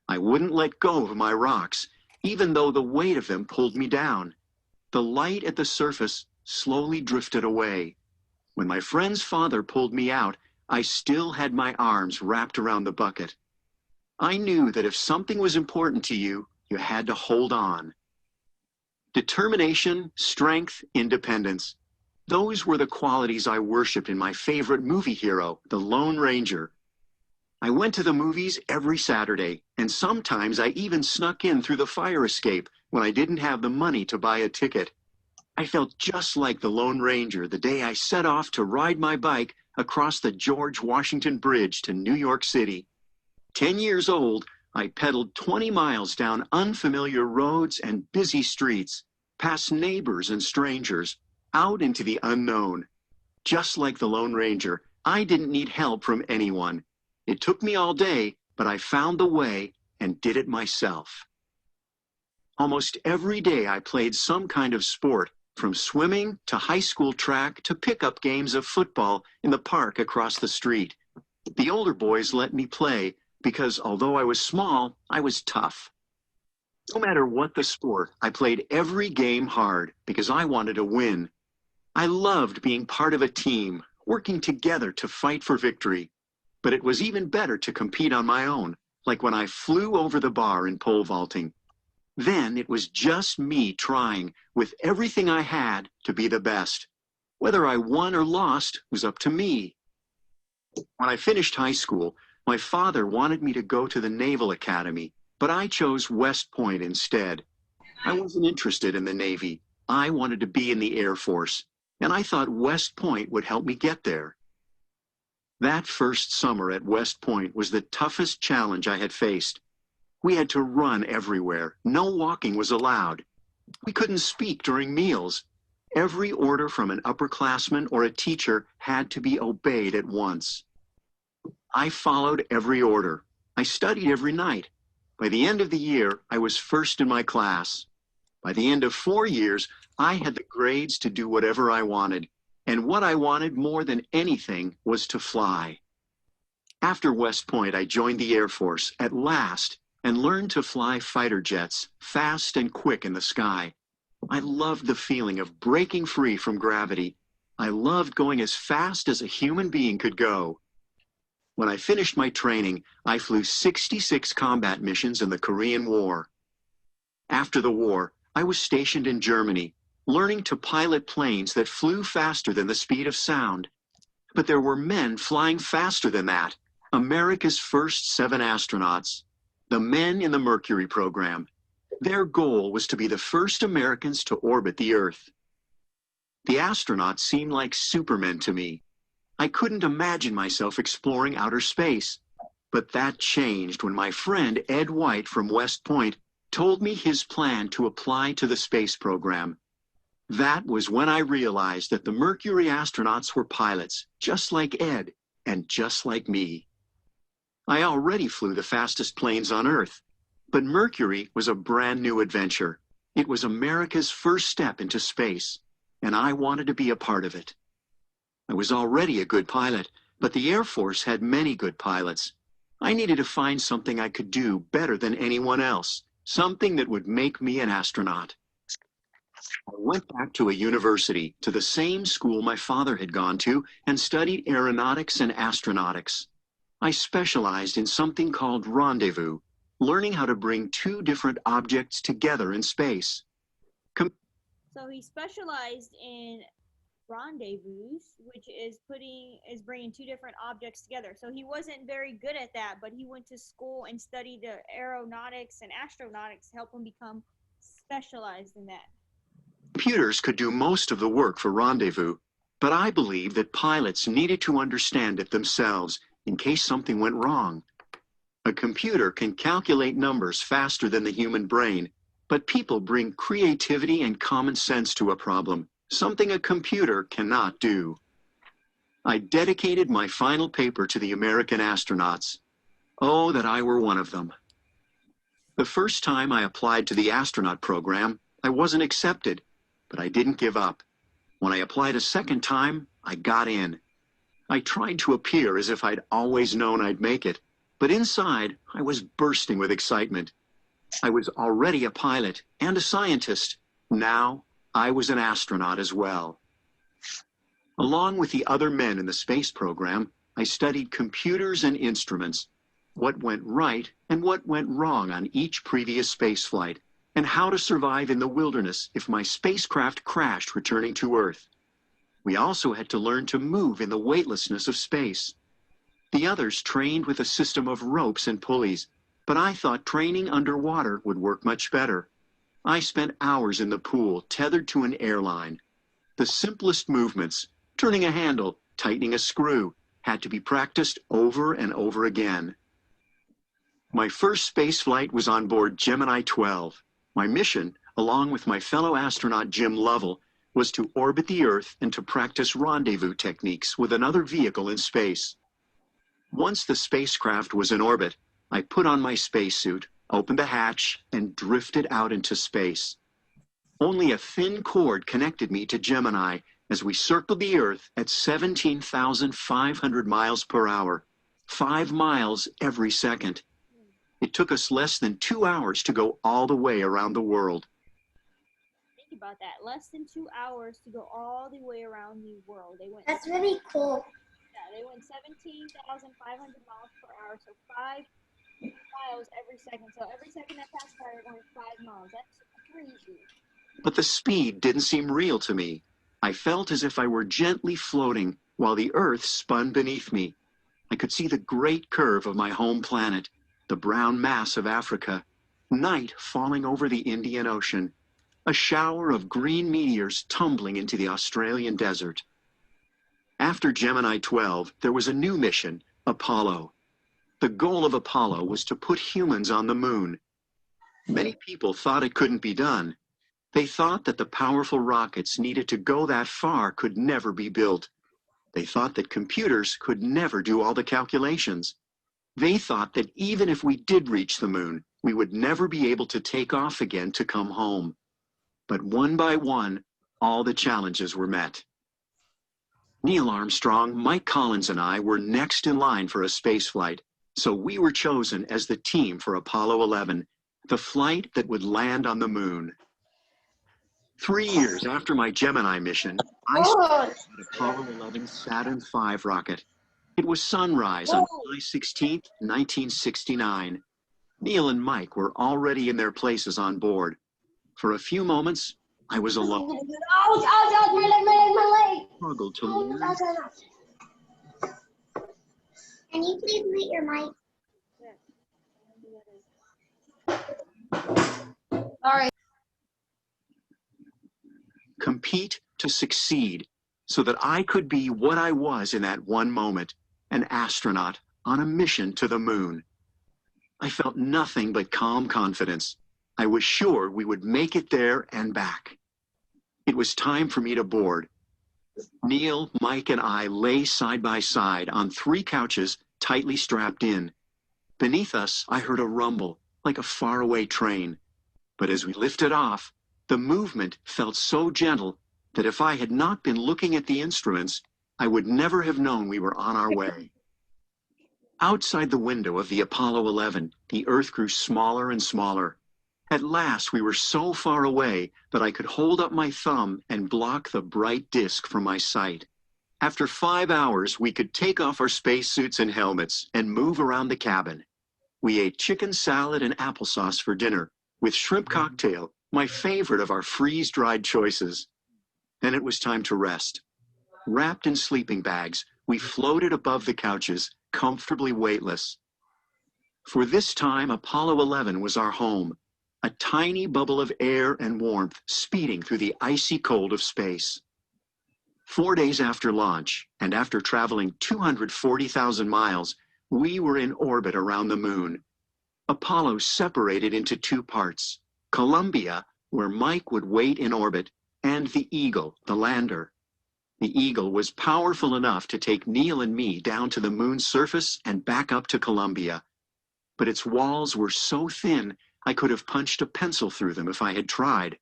Speaker 10: I wouldn't let go of my rocks, even though the weight of them pulled me down. The light at the surface slowly drifted away. When my friend's father pulled me out, I still had my arms wrapped around the bucket. I knew that if something was important to you, you had to hold on. Determination, strength, independence. Those were the qualities I worshiped in my favorite movie hero, the Lone Ranger. I went to the movies every Saturday, and sometimes I even snuck in through the fire escape when I didn't have the money to buy a ticket. I felt just like the Lone Ranger the day I set off to ride my bike across the George Washington Bridge to New York City. 10 years old, I pedaled 20 miles down unfamiliar roads and busy streets, past neighbors and strangers, out into the unknown. Just like the Lone Ranger, I didn't need help from anyone. It took me all day, but I found the way and did it myself. Almost every day I played some kind of sport, from swimming to high school track to pickup games of football in the park across the street. The older boys let me play because although I was small, I was tough. No matter what the sport, I played every game hard because I wanted to win. I loved being part of a team, working together to fight for victory. But it was even better to compete on my own, like when I flew over the bar in pole vaulting. Then it was just me trying, with everything I had, to be the best. Whether I won or lost was up to me. When I finished high school, my father wanted me to go to the Naval Academy, but I chose West Point instead. I wasn't interested in the Navy. I wanted to be in the Air Force, and I thought West Point would help me get there. That first summer at West Point was the toughest challenge I had faced. We had to run everywhere. No walking was allowed. We couldn't speak during meals. Every order from an upperclassman or a teacher had to be obeyed at once. I followed every order. I studied every night. By the end of the year, I was first in my class. By the end of 4 years, I had the grades to do whatever I wanted. And what I wanted more than anything was to fly. After West Point, I joined the Air Force at last and learned to fly fighter jets fast and quick in the sky. I loved the feeling of breaking free from gravity. I loved going as fast as a human being could go. When I finished my training, I flew 66 combat missions in the Korean War. After the war, I was stationed in Germany, learning to pilot planes that flew faster than the speed of sound. But there were men flying faster than that, America's first 7 astronauts, the men in the Mercury program. Their goal was to be the first Americans to orbit the Earth. The astronauts seemed like supermen to me. I couldn't imagine myself exploring outer space. But that changed when my friend Ed White from West Point told me his plan to apply to the space program. That was when I realized that the Mercury astronauts were pilots, just like Ed, and just like me. I already flew the fastest planes on Earth, but Mercury was a brand new adventure. It was America's first step into space, and I wanted to be a part of it. I was already a good pilot, but the Air Force had many good pilots. I needed to find something I could do better than anyone else, something that would make me an astronaut. I went back to a university, to the same school my father had gone to, and studied aeronautics and astronautics. I specialized in something called rendezvous, learning how to bring two different objects together in space.
Speaker 2: So he specialized in rendezvous, which is bringing two different objects together. So he wasn't very good at that, but he went to school and studied aeronautics and astronautics to help him become specialized in that.
Speaker 10: Computers could do most of the work for rendezvous, but I believed that pilots needed to understand it themselves in case something went wrong. A computer can calculate numbers faster than the human brain, but people bring creativity and common sense to a problem, something a computer cannot do. I dedicated my final paper to the American astronauts. Oh, that I were one of them. The first time I applied to the astronaut program, I wasn't accepted, but I didn't give up. When I applied a second time, I got in. I tried to appear as if I'd always known I'd make it, but inside, I was bursting with excitement. I was already a pilot and a scientist. Now, I was an astronaut as well. Along with the other men in the space program, I studied computers and instruments, what went right and what went wrong on each previous space flight, and how to survive in the wilderness if my spacecraft crashed returning to Earth. We also had to learn to move in the weightlessness of space. The others trained with a system of ropes and pulleys, but I thought training underwater would work much better. I spent hours in the pool tethered to an airline. The simplest movements, turning a handle, tightening a screw, had to be practiced over and over again. My first space flight was on board Gemini 12. My mission, along with my fellow astronaut Jim Lovell, was to orbit the Earth and to practice rendezvous techniques with another vehicle in space. Once the spacecraft was in orbit, I put on my spacesuit, opened the hatch, and drifted out into space. Only a thin cord connected me to Gemini as we circled the Earth at 17,500 miles per hour, 5 miles every second. It took us less than 2 hours to go all the way around the world.
Speaker 2: Think about that. Less than 2 hours to go all the way around the world.
Speaker 1: That's really cool.
Speaker 2: Yeah, they went 17,500 miles per hour, so 5 miles every second. So every second that passed by, they're going 5 miles. That's crazy.
Speaker 10: But the speed didn't seem real to me. I felt as if I were gently floating while the Earth spun beneath me. I could see the great curve of my home planet, the brown mass of Africa, night falling over the Indian Ocean, a shower of green meteors tumbling into the Australian desert. After Gemini 12, there was a new mission, Apollo. The goal of Apollo was to put humans on the moon. Many people thought it couldn't be done. They thought that the powerful rockets needed to go that far could never be built. They thought that computers could never do all the calculations. They thought that even if we did reach the moon, we would never be able to take off again to come home. But one by one, all the challenges were met. Neil Armstrong, Mike Collins, and I were next in line for a spaceflight, so we were chosen as the team for Apollo 11, the flight that would land on the moon. 3 years after my Gemini mission, I started Apollo 11's Saturn V rocket. It was sunrise on July 16, 1969. Neil and Mike were already in their places on board. For a few moments, I was alone.
Speaker 1: My leg.
Speaker 10: Struggled to learn.
Speaker 1: Can you please mute your mic?
Speaker 10: Compete to succeed so that I could be what I was in that one moment, an astronaut on a mission to the moon. I felt nothing but calm confidence. I was sure we would make it there and back. It was time for me to board. Neil, Mike, and I lay side by side on 3 couches tightly strapped in. Beneath us, I heard a rumble, like a faraway train. But as we lifted off, the movement felt so gentle that if I had not been looking at the instruments, I would never have known we were on our way. Outside the window of the Apollo 11, the Earth grew smaller and smaller. At last, we were so far away that I could hold up my thumb and block the bright disk from my sight. After 5 hours, we could take off our spacesuits and helmets and move around the cabin. We ate chicken salad and applesauce for dinner, with shrimp cocktail, my favorite of our freeze-dried choices. Then it was time to rest. Wrapped in sleeping bags, we floated above the couches, comfortably weightless. For this time, Apollo 11 was our home, a tiny bubble of air and warmth speeding through the icy cold of space. 4 days after launch, and after traveling 240,000 miles, we were in orbit around the moon. Apollo separated into 2 parts, Columbia, where Mike would wait in orbit, and the Eagle, the lander. The Eagle was powerful enough to take Neil and me down to the moon's surface and back up to Columbia. But its walls were so thin, I could have punched a pencil through them if I had tried.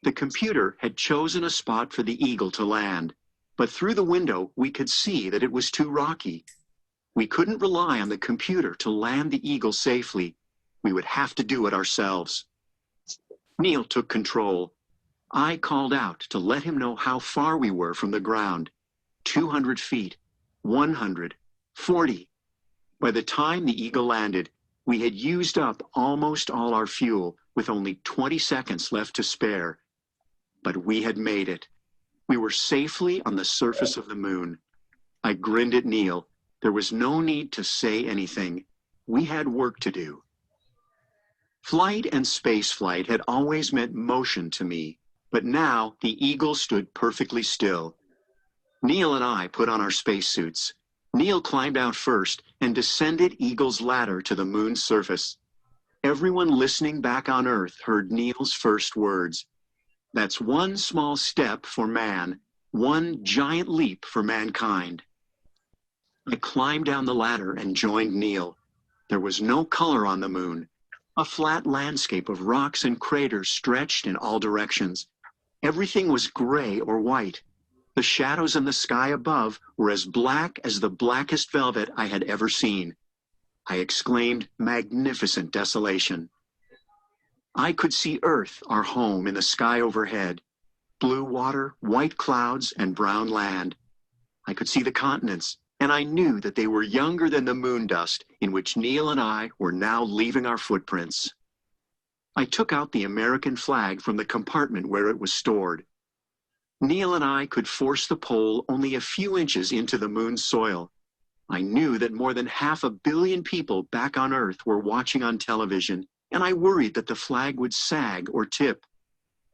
Speaker 10: The computer had chosen a spot for the Eagle to land, but through the window we could see that it was too rocky. We couldn't rely on the computer to land the Eagle safely. We would have to do it ourselves. Neil took control. I called out to let him know how far we were from the ground. 200 feet, 100, 40. By the time the Eagle landed, we had used up almost all our fuel, with only 20 seconds left to spare. But we had made it. We were safely on the surface of the moon. I grinned at Neil. There was no need to say anything. We had work to do. Flight and space flight had always meant motion to me, but now the Eagle stood perfectly still. Neil and I put on our spacesuits. Neil climbed out first and descended Eagle's ladder to the moon's surface. Everyone listening back on Earth heard Neil's first words. That's one small step for man, one giant leap for mankind. I climbed down the ladder and joined Neil. There was no color on the moon. A flat landscape of rocks and craters stretched in all directions. Everything was gray or white. The shadows in the sky above were as black as the blackest velvet I had ever seen. I exclaimed, magnificent desolation. I could see Earth, our home, in the sky overhead. Blue water, white clouds, and brown land. I could see the continents, and I knew that they were younger than the moon dust in which Neil and I were now leaving our footprints. I took out the American flag from the compartment where it was stored. Neil and I could force the pole only a few inches into the moon's soil. I knew that more than 500 million people back on Earth were watching on television, and I worried that the flag would sag or tip.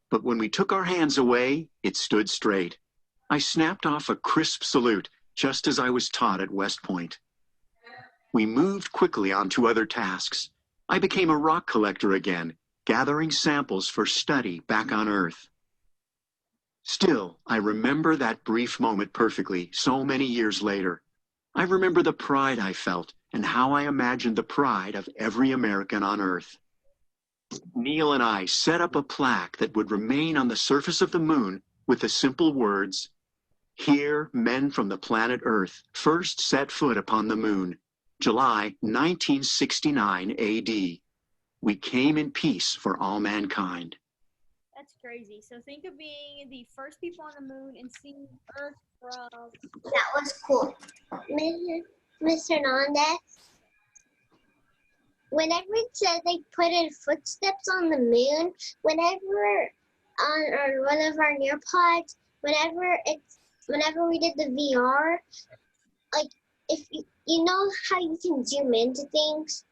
Speaker 10: But when we took our hands away, it stood straight. I snapped off a crisp salute, just as I was taught at West Point. We moved quickly on to other tasks. I became a rock collector again, gathering samples for study back on Earth. Still, I remember that brief moment perfectly, so many years later. I remember the pride I felt and how I imagined the pride of every American on Earth. Neil and I set up a plaque that would remain on the surface of the moon with the simple words, "Here, men from the planet Earth first set foot upon the moon, July 1969 AD. We came in peace for all mankind."
Speaker 2: That's crazy. So think of being the first people on the moon and seeing Earth from...
Speaker 1: That was cool.
Speaker 7: Mr. Hernandez, whenever it said they put in footsteps on the moon, whenever on one of our Nearpods, whenever we did the VR, like if you know how you can zoom into things?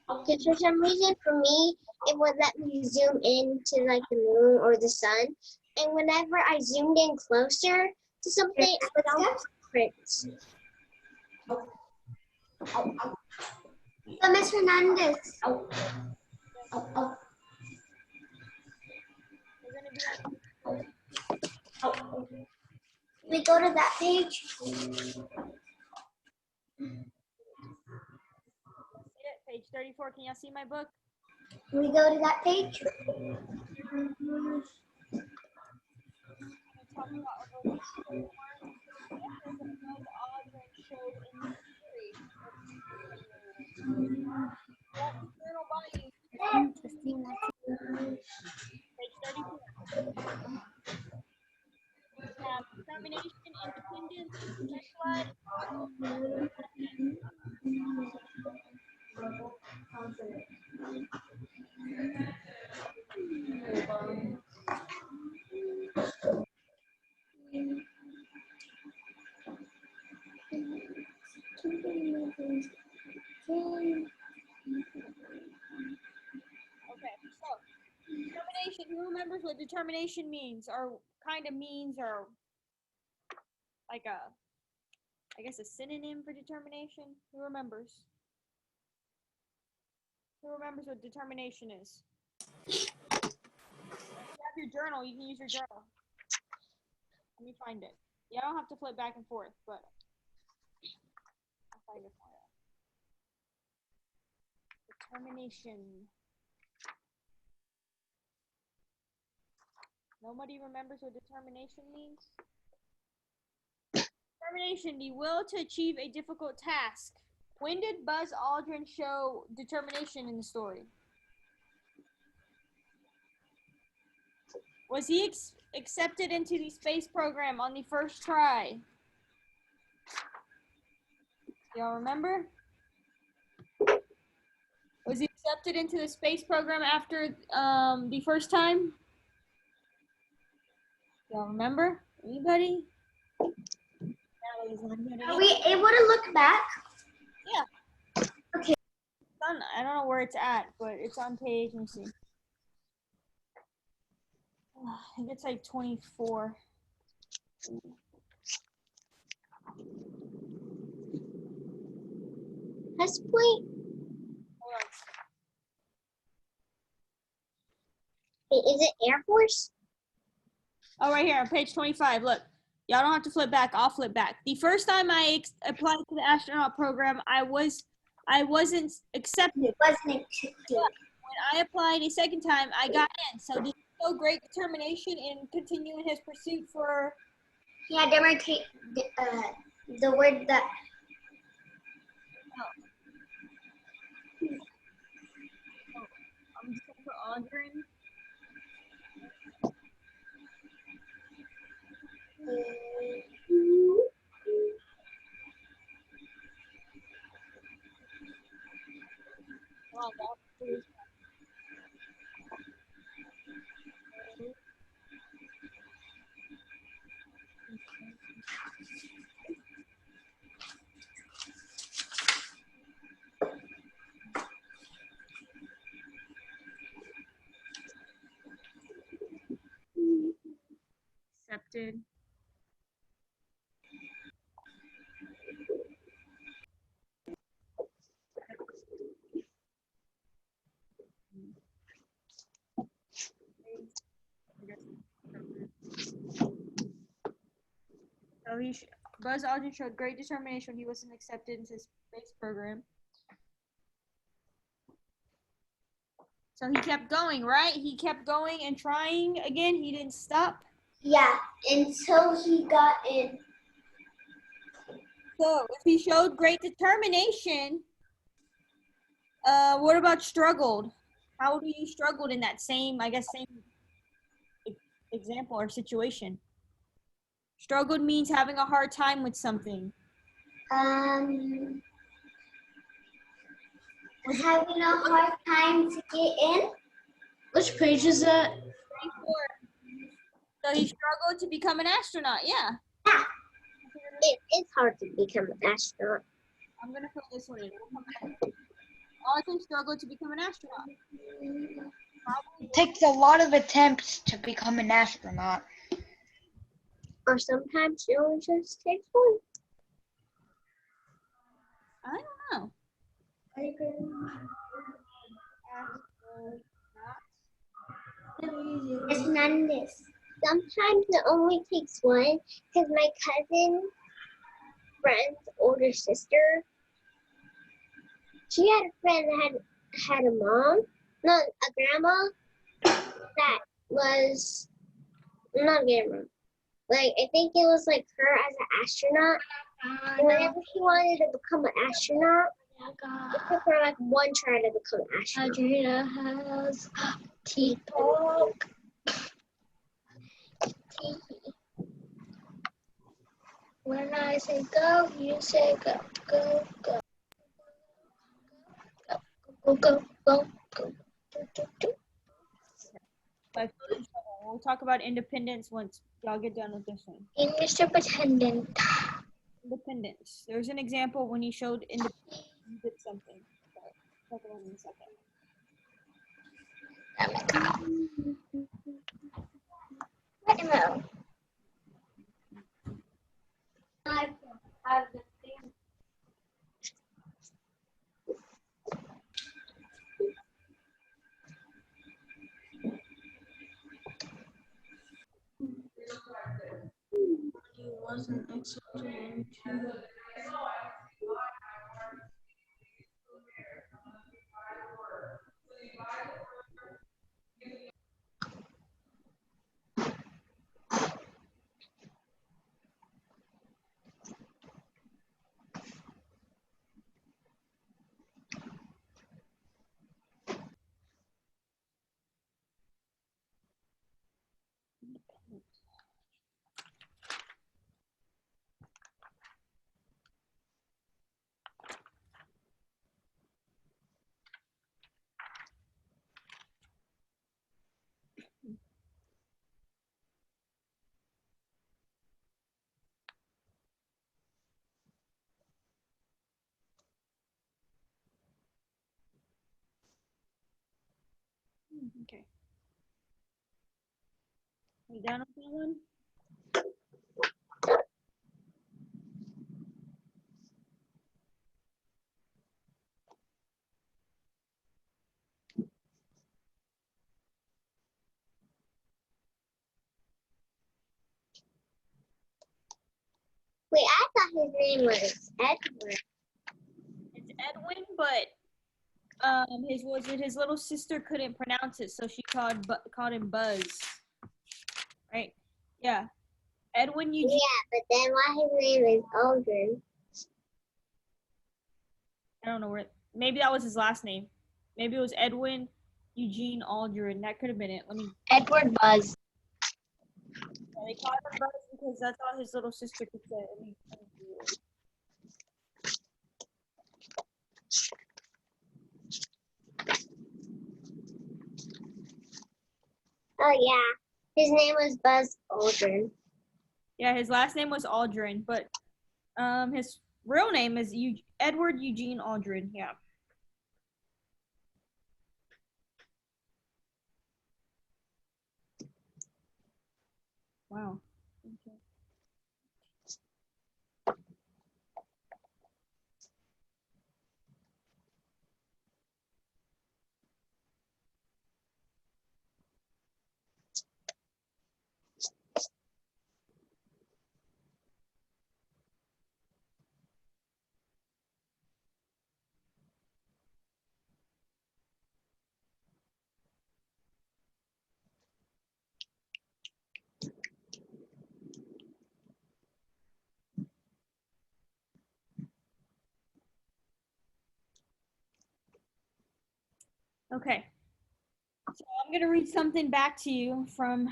Speaker 7: Because for some reason, for me, it would let me zoom into like the moon or the sun. And whenever I zoomed in closer to something, it would almost print.
Speaker 1: So, Ms. Hernandez. We go to that page.
Speaker 2: Page 34. Can y'all see my book?
Speaker 1: We go to that page.
Speaker 2: Talk about what Aldrin showed in the theory. What journal volume? Page 34. We have determination, independence, specialized. Okay, so determination. Who remembers what determination means, or kind of means, or like a, I guess, a synonym for determination? Who remembers? Who remembers what determination is? If you have your journal, you can use your journal. Let me find it. You don't have to flip back and forth, but I'll find it for you. Determination. Nobody remembers what determination means? Determination, the will to achieve a difficult task. When did Buzz Aldrin show determination in the story? Was he accepted into the space program on the first try? Y'all remember? Was he accepted into the space program after the first time? Y'all remember? Anybody?
Speaker 1: Are we able to look back?
Speaker 2: Yeah.
Speaker 1: Okay.
Speaker 2: I don't know where it's at, but it's on page, let me see. I think it's like 24.
Speaker 7: Press point. Wait, is it Air Force?
Speaker 2: Oh, right here on page 25. Look, y'all don't have to flip back. I'll flip back. The first time I applied to the astronaut program, I wasn't accepted.
Speaker 1: Wasn't accepted.
Speaker 2: When I applied a second time, I got in. So did he show great determination in continuing his pursuit for?
Speaker 1: Yeah, demonstrate the word that.
Speaker 2: I'm just gonna put Aldrin. Accepted. So Buzz Aldrin showed great determination when he wasn't accepted into the space program. So he kept going, right? He kept going and trying again. He didn't stop.
Speaker 1: Yeah, until he got in.
Speaker 2: So if he showed great determination, what about struggled? How do you struggled in that same example or situation? Struggled means having a hard time with something.
Speaker 1: Having a hard time to get in.
Speaker 9: Which page is that?
Speaker 2: 24. So he struggled to become an astronaut, yeah.
Speaker 7: It is hard to become an astronaut.
Speaker 2: I'm gonna fill this one in. Aldrin struggled to become an astronaut.
Speaker 4: It takes a lot of attempts to become an astronaut.
Speaker 7: Or sometimes it only just takes one.
Speaker 2: I don't know.
Speaker 1: Hernandez.
Speaker 7: sometimes it only takes one because my cousin friend's older sister, she had a friend that had a mom, no, a grandma that was not a grandma. Like I think it was like her as an astronaut. And whenever she wanted to become an astronaut, it took her like one try to become an astronaut.
Speaker 1: Adrena has TikTok. When I say go, you say go, go, go. Go, go, go, go.
Speaker 2: We'll talk about independence once y'all get done with this one.
Speaker 1: In Mr. Pretendant.
Speaker 2: Independence. There's an example when he showed independence. He did something. Talk about it in a second.
Speaker 1: What am I have the thing. Wasn't accepted into
Speaker 2: Okay. Are you done with that one?
Speaker 7: Wait, I thought his name was Edward.
Speaker 2: It's Edwin, but his little sister couldn't pronounce it, so she called him Buzz. Right? Yeah. Edwin Eugene.
Speaker 7: Yeah, but then why his name is Aldrin?
Speaker 2: I don't know where. Maybe that was his last name. Maybe it was Edwin Eugene Aldrin. That could have been it.
Speaker 1: Edward Buzz.
Speaker 2: Yeah, they called him Buzz because that's all his little sister could say.
Speaker 7: Oh yeah, his name was Buzz Aldrin.
Speaker 2: Yeah, his last name was Aldrin, but his real name is Edward Eugene Aldrin. Yeah. Wow. Okay. Okay. So I'm going to read something back to you from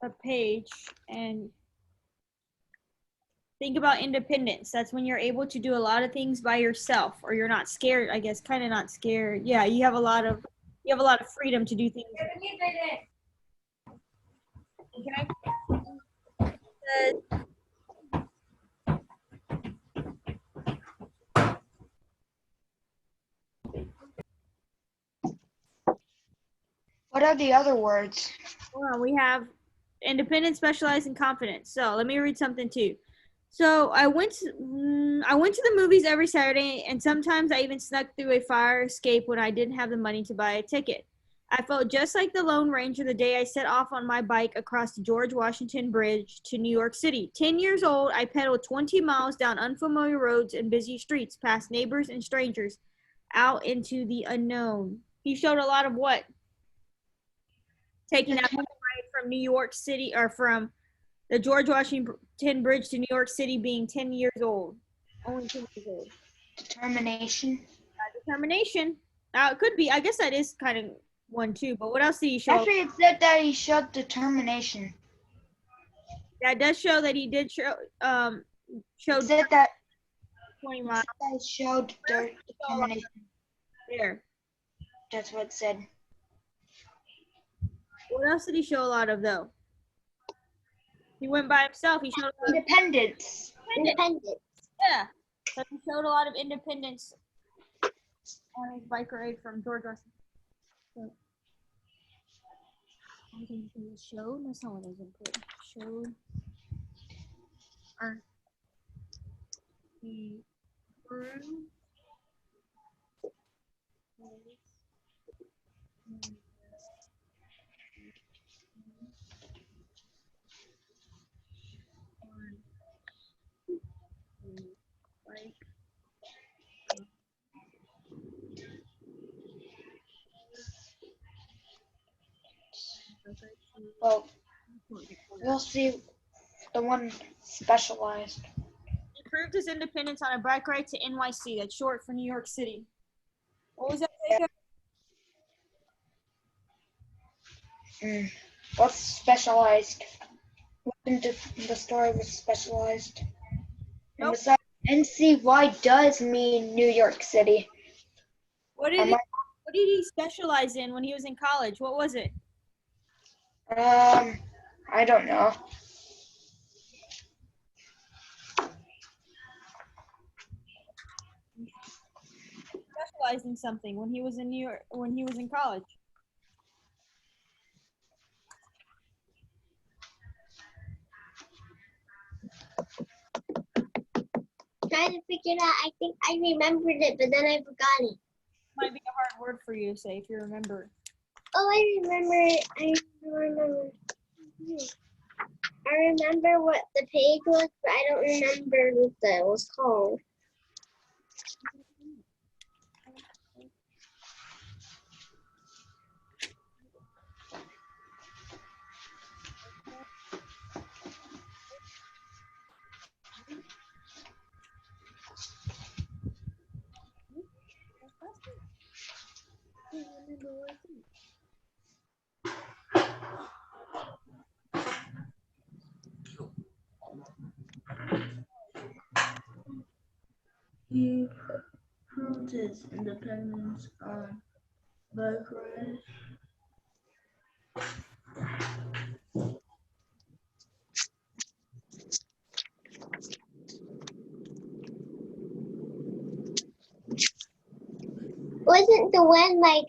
Speaker 2: a page and think about independence. That's when you're able to do a lot of things by yourself, or you're not scared, I guess, kind of not scared. Yeah, you have a lot of freedom to do things. Okay.
Speaker 4: What are the other words?
Speaker 2: Well, we have independent, specialized, and confident. So let me read something too. So I went to the movies every Saturday, and sometimes I even snuck through a fire escape when I didn't have the money to buy a ticket. I felt just like the Lone Ranger the day I set off on my bike across the George Washington Bridge to New York City. 10 years old, I pedaled 20 miles down unfamiliar roads and busy streets, past neighbors and strangers, out into the unknown. He showed a lot of what? Taking that ride from New York City, or from the George Washington Bridge to New York City, being 10 years old. Only 10 years old.
Speaker 4: Determination.
Speaker 2: Determination. It could be. I guess that is kind of one too. But what else did he show?
Speaker 4: Actually, it said that he showed determination.
Speaker 2: That does show that he did show. Showed
Speaker 4: It said that
Speaker 2: 20 miles.
Speaker 4: it showed determination.
Speaker 2: There.
Speaker 4: That's what it said.
Speaker 2: What else did he show a lot of though? He went by himself. He showed a lot of
Speaker 4: Independence.
Speaker 7: Independence.
Speaker 2: yeah. So he showed a lot of independence on his bike ride from George Washington. So, I think he showed. That's not what I was important. Showed. Or he grew. Like,
Speaker 4: Well, we'll see the one specialized.
Speaker 2: he proved his independence on a bike ride to NYC. That's short for New York City. What was that?
Speaker 4: What's specialized? What in the story was specialized? And
Speaker 2: Nope.
Speaker 4: besides, NCY does mean New York City.
Speaker 2: What did he specialize in when he was in college? What was it?
Speaker 4: I don't know.
Speaker 2: Specialized in something when he was in New York, when he was in college.
Speaker 7: Trying to figure it out. I think I remembered it, but then I forgot it.
Speaker 2: Might be a hard word for you to say if you remember.
Speaker 7: Oh, I remember it. I remember. I remember what the page was, but I don't remember what that was called.
Speaker 11: He proved his independence on bike ride.
Speaker 7: Wasn't the one like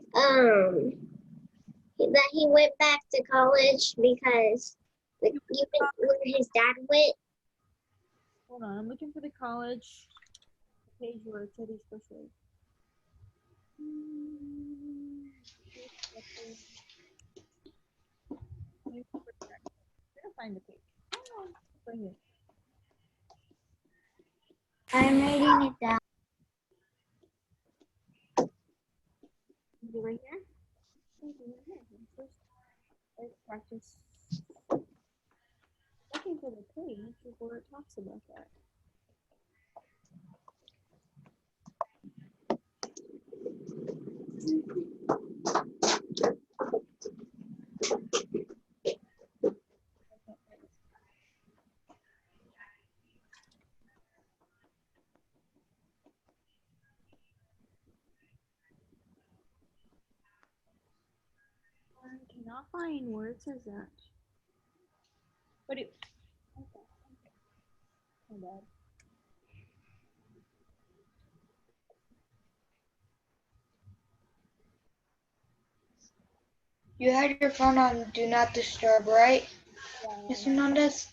Speaker 7: that he went back to college because like even where his dad went?
Speaker 2: Hold on, I'm looking for the college page where it said he's special. I'm gonna find the page. Oh, right here.
Speaker 6: I'm writing it down.
Speaker 2: Is it right here? Let's practice. Looking for the page before it talks about that. I cannot find where it says that. But it. Okay. My bad.
Speaker 4: You had your phone on Do Not Disturb, right? Yes, Fernandez?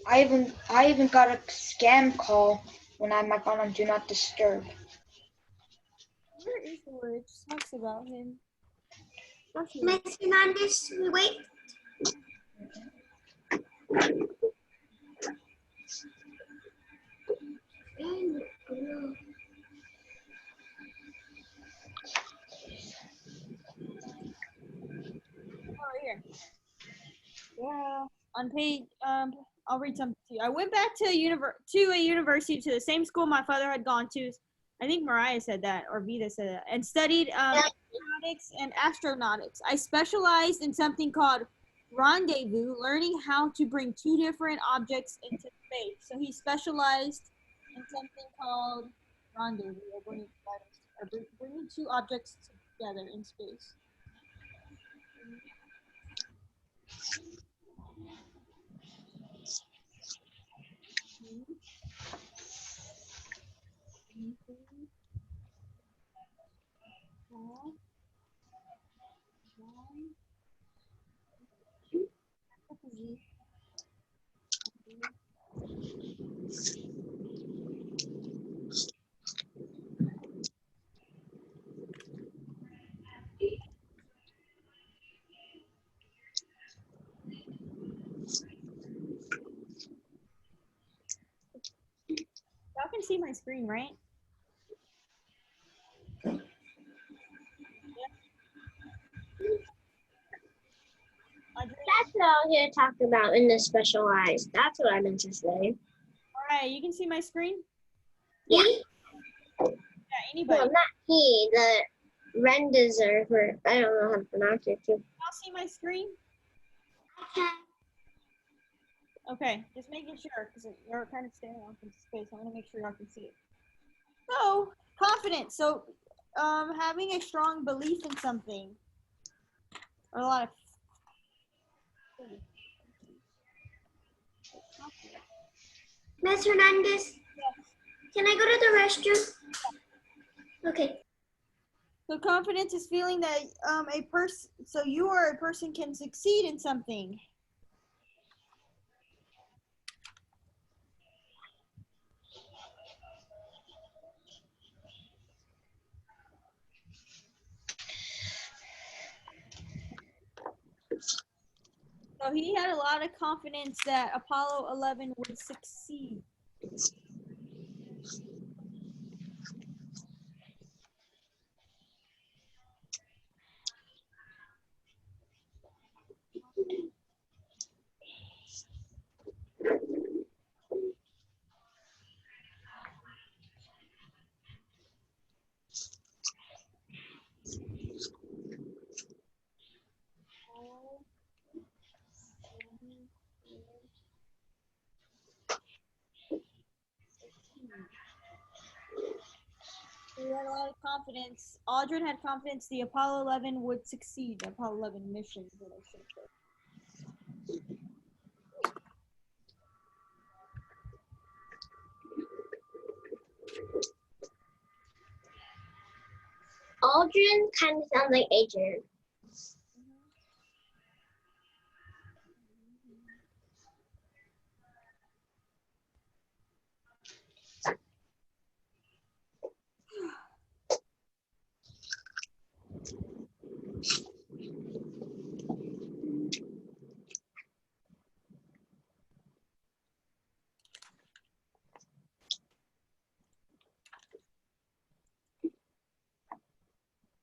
Speaker 4: I even got a scam call when I had my phone on Do Not Disturb.
Speaker 2: Where is the word? It just talks about him.
Speaker 1: Miss Hernandez, we wait.
Speaker 2: Oh, here. Yeah. On page, I'll read something to you. I went back to a university, to the same school my father had gone to. I think Mariah said that, or Vida said that, and studied aeronautics and astronautics. I specialized in something called rendezvous, learning how to bring two different objects into space. So he specialized in something called rendezvous, or bringing two objects together in space. Y'all can see my screen, right?
Speaker 7: That's what I was here to talk about in the specialized. That's what I meant to say.
Speaker 2: All right, you can see my screen?
Speaker 7: Yeah.
Speaker 2: Yeah, anybody.
Speaker 7: Well, not he, the Rendizer, or I don't know how to pronounce it too.
Speaker 2: Y'all see my screen? Okay, just making sure, because you're kind of standing off in space. I want to make sure y'all can see it. So, confidence. So, having a strong belief in something. Or a lot of.
Speaker 1: Miss Hernandez, can I go to the restroom? Okay.
Speaker 2: So confidence is feeling that a person, so you or a person can succeed in something. So he had a lot of confidence that Apollo 11 would succeed. He had a lot of confidence. Aldrin had confidence the Apollo 11 would succeed. The Apollo 11 mission, what I should say.
Speaker 7: Aldrin kind of sounds like Adrian.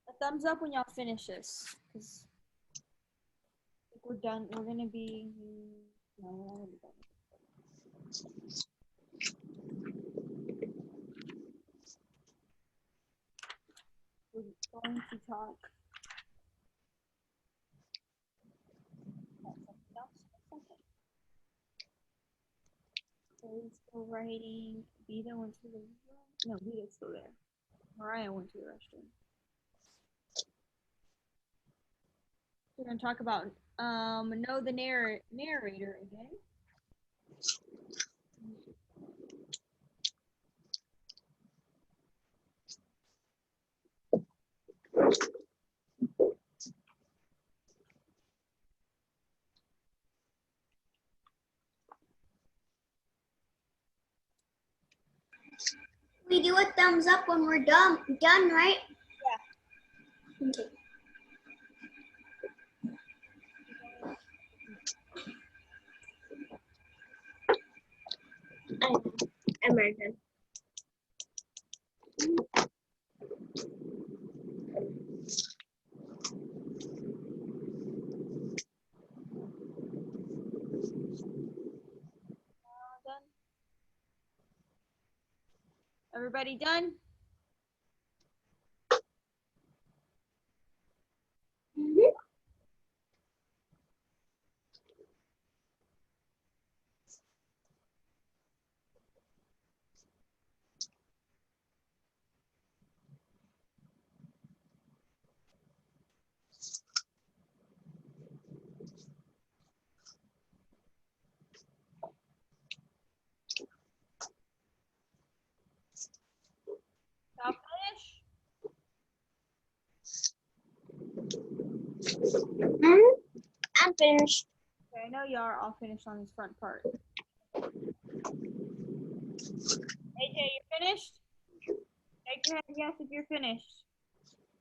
Speaker 2: A thumbs up when y'all finish this, because we're done. We're gonna be. No, we're not gonna be done. We're going to talk. He's still writing. Vida went to the room. No, Vida's still there. Mariah went to the restroom. We're going to talk about know the narrator again.
Speaker 1: We do a thumbs up when we're done, right? Okay.
Speaker 7: American.
Speaker 2: Done? Everybody done? Y'all finish?
Speaker 7: I'm finished.
Speaker 2: Okay, I know y'all are all finished on this front part. AJ, you finished? Take your hand yes if you're finished.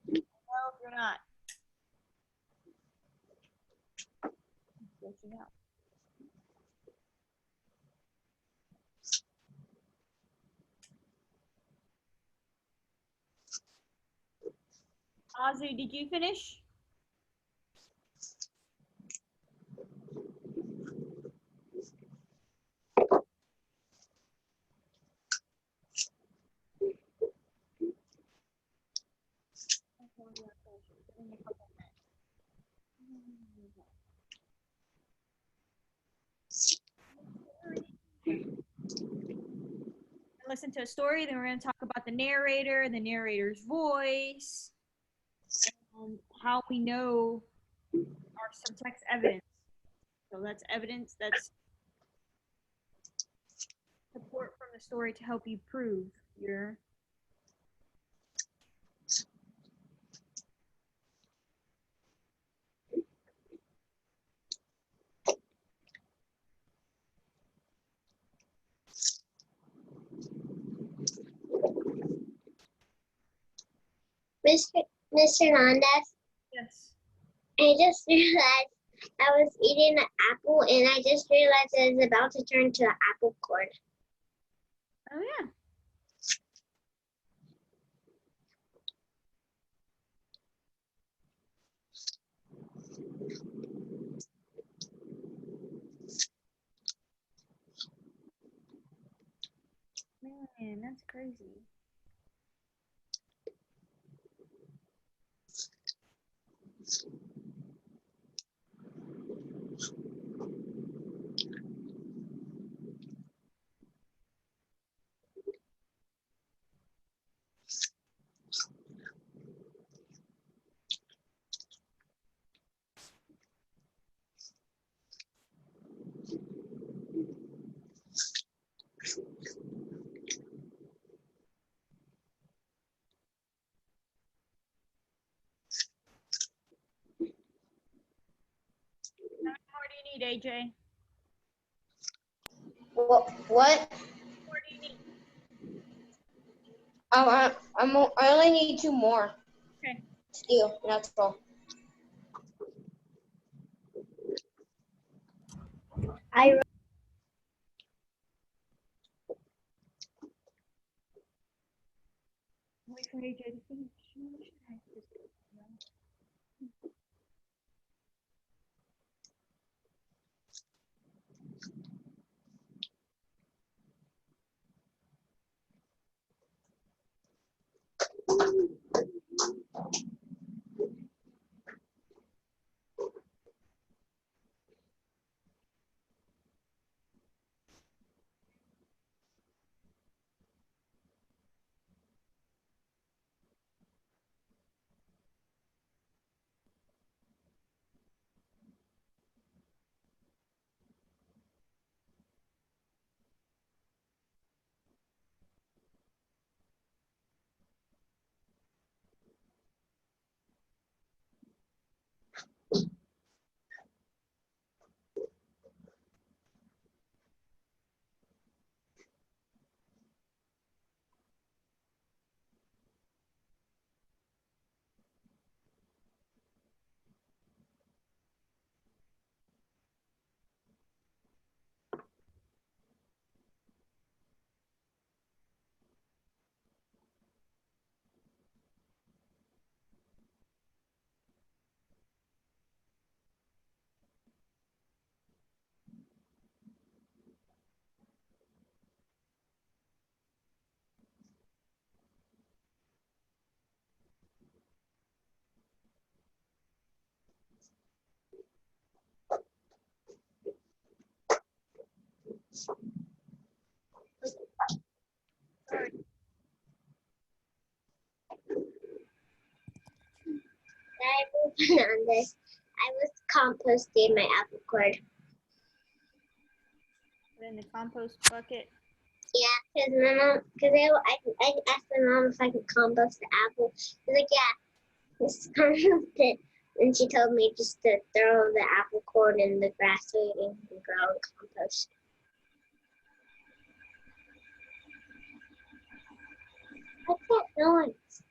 Speaker 2: No if you're not. Glitching out. Ozzy, did you finish? Listen to a story, then we're going to talk about the narrator, the narrator's voice, and how we know our subtext evidence. So that's evidence, that's support from the story to help you prove your
Speaker 7: Mr. Hernandez,
Speaker 2: yes.
Speaker 7: I just realized I was eating an apple and I just realized it was about to turn to an apple cord.
Speaker 2: Oh yeah. Man, that's crazy. How many more do you need, AJ?
Speaker 9: What?
Speaker 2: What more do you need?
Speaker 9: I only need 2 more.
Speaker 2: Okay.
Speaker 9: Still, that's all.
Speaker 7: I
Speaker 2: Wait for AJ to finish.
Speaker 7: I on this. I was composting my apple cord.
Speaker 2: Put it in the compost bucket.
Speaker 7: Yeah, because my mom, I asked my mom if I could compost the apple. She's like, yeah, just compost it. And she told me just to throw the apple cord in the grass so it can grow and compost. What's that noise?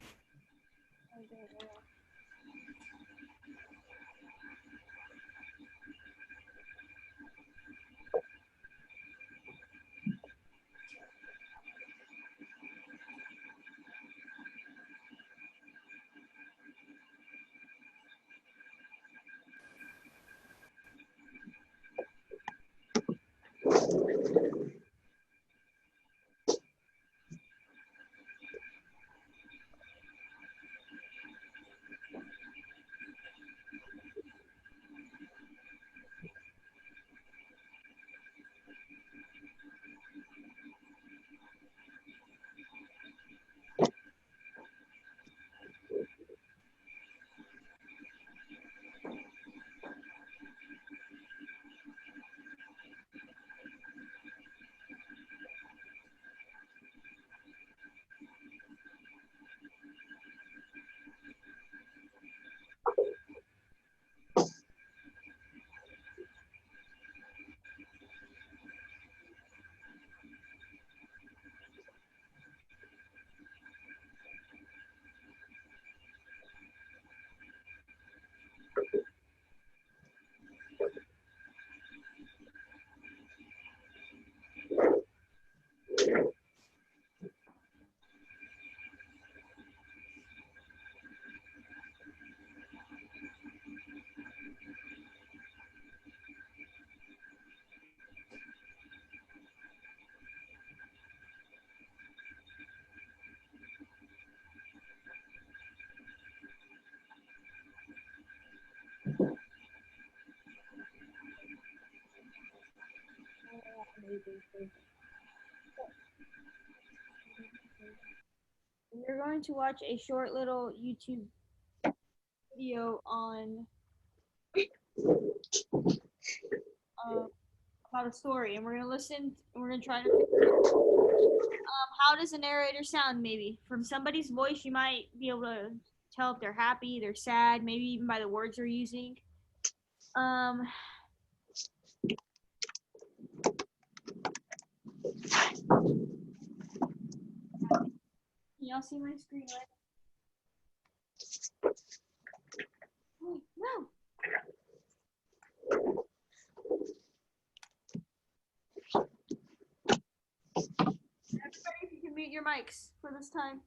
Speaker 2: We're going to watch a short little YouTube video on about a story, and we're gonna listen. We're gonna try to figure out how does a narrator sound. Maybe from somebody's voice, you might be able to tell if they're happy, they're sad, maybe even by the words they're using. Can y'all see my screen, right? Oh, no. Everybody, if you can mute your mics for this time.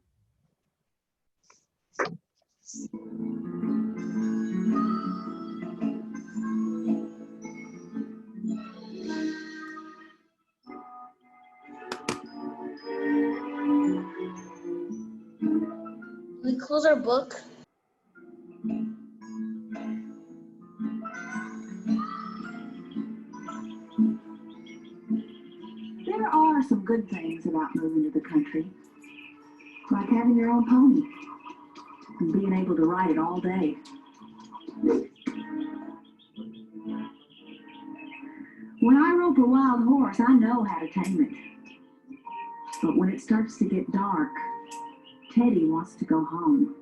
Speaker 9: We close our book.
Speaker 3: There are some good things about moving to the country, like having your own pony and being able to ride it all day. When I rope a wild horse, I know how to tame it. But when it starts to get dark, Teddy wants to go home.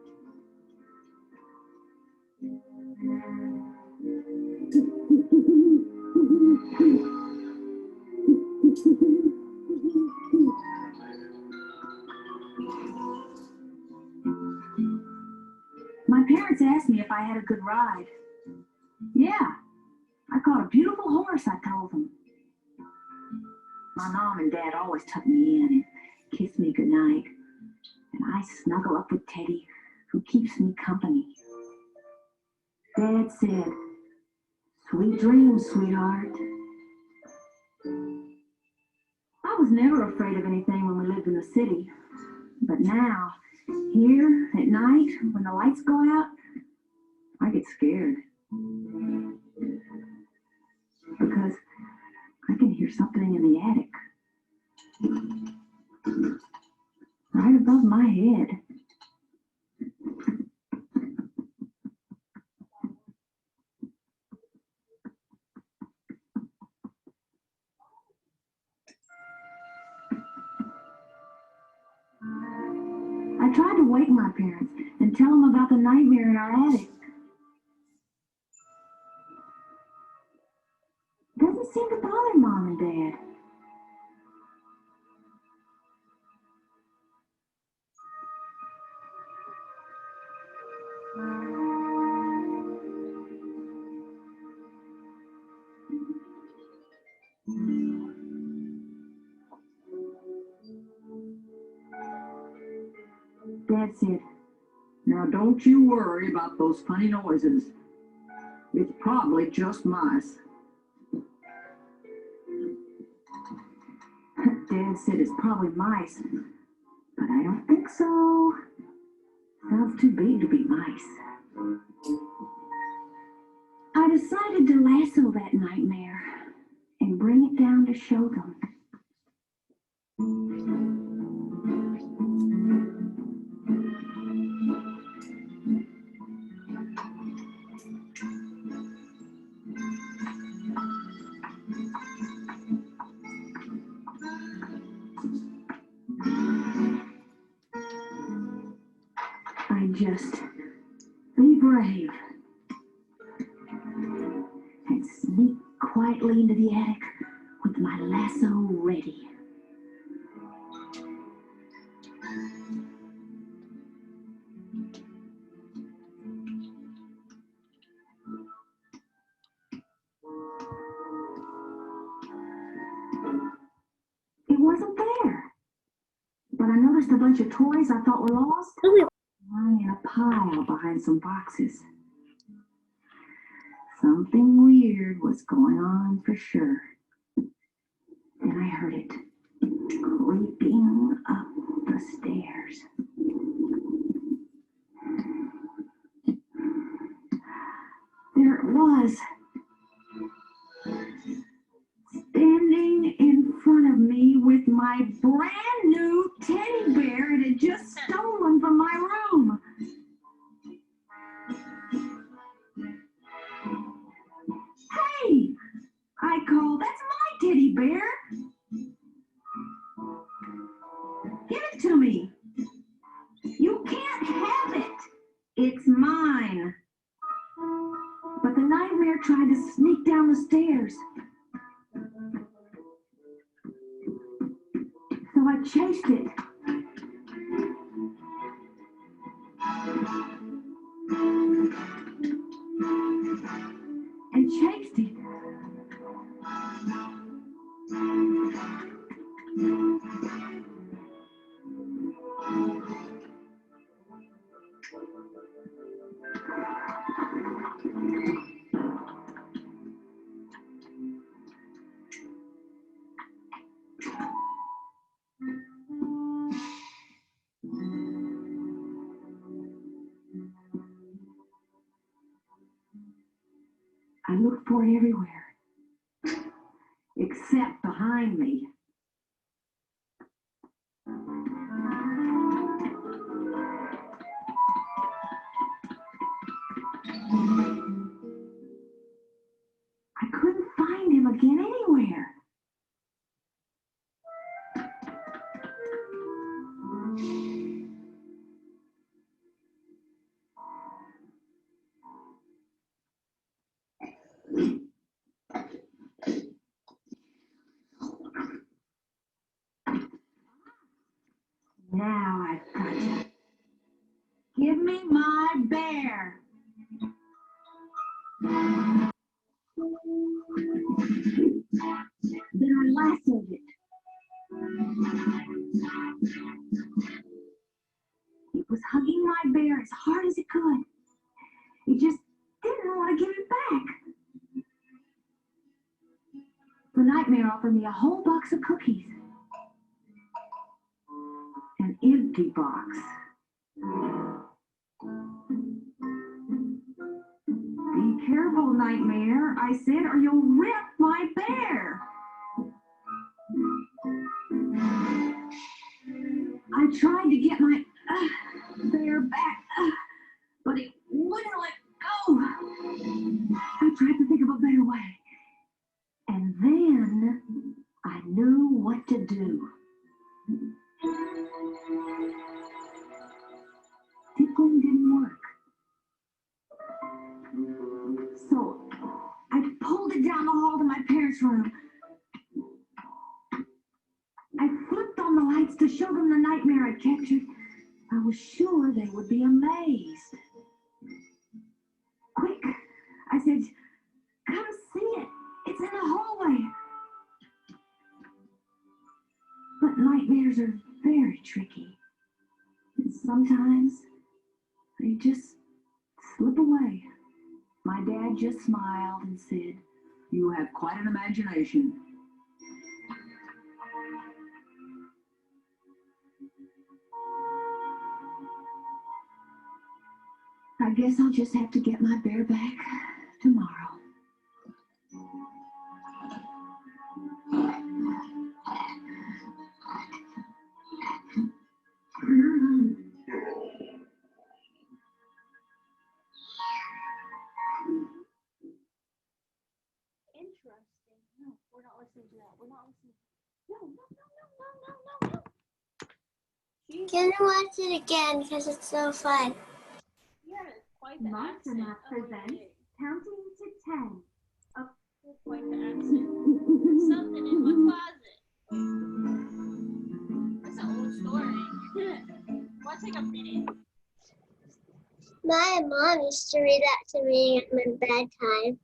Speaker 3: My parents asked me if I had a good ride. Yeah, I caught a beautiful horse, I told them. My mom and dad always tuck me in and kiss me goodnight. And I snuggle up with Teddy, who keeps me company. Dad said, "Sweet dreams, sweetheart." I was never afraid of anything when we lived in the city. But now, here at night, when the lights go out, I get scared. Because I can hear there's something in the attic. Right above my head. I tried to wake my parents and tell them about the nightmare in our attic. Doesn't seem to bother Mom and Dad. Dad said, "Now don't you worry about those funny noises. It's probably just mice." Dad said it's probably mice, but I don't think so. Sounds too big to be mice. I decided to lasso that nightmare and bring it down to show them. I just be brave and sneak quietly into the attic with my lasso ready. It wasn't there, but I noticed a bunch of toys I thought were lost lying in a pile behind some boxes. Something weird was going on for sure. Then I heard it creeping up the stairs. There it was, standing in front of me with my brand new teddy bear it had just stolen from my room. "Hey!" I called. "That's my teddy bear. Give it to me." "You can't have it. It's mine." But the nightmare tried to sneak down the stairs. So I chased it. And chased it. I looked for it everywhere, except behind me. I couldn't find him again anywhere. Now I've got you. Give me my bear. Then I lassoed it. It was hugging my bear as hard as it could. It just didn't want to give it back. The nightmare offered me a whole box of cookies. An empty box. "Be careful, Nightmare," I said, "or you'll rip my bear." tried to get my bear back, but it wouldn't let go. I tried to think of a better way. And then I knew what to do. Tickling didn't work. So I pulled it down the hall to my parents' room. I flipped on the lights to show them the nightmare I'd captured. I was sure they would be amazed. Quick, I said, come see it. It's in the hallway. But nightmares are very tricky. And sometimes they just slip away. My dad just smiled and said, you have quite an imagination. I guess I'll just have to get my bear back tomorrow.
Speaker 2: Interesting. No, we're not listening to that. We're not listening. No. She's,
Speaker 7: Can you watch it again because it's so fun?
Speaker 2: yeah, quite the accent.
Speaker 3: Montana presents Counting to 10.
Speaker 2: Quite the accent. There's something in my closet. That's an old story. Won't take a minute.
Speaker 7: My mom used to read that to me at my bedtime.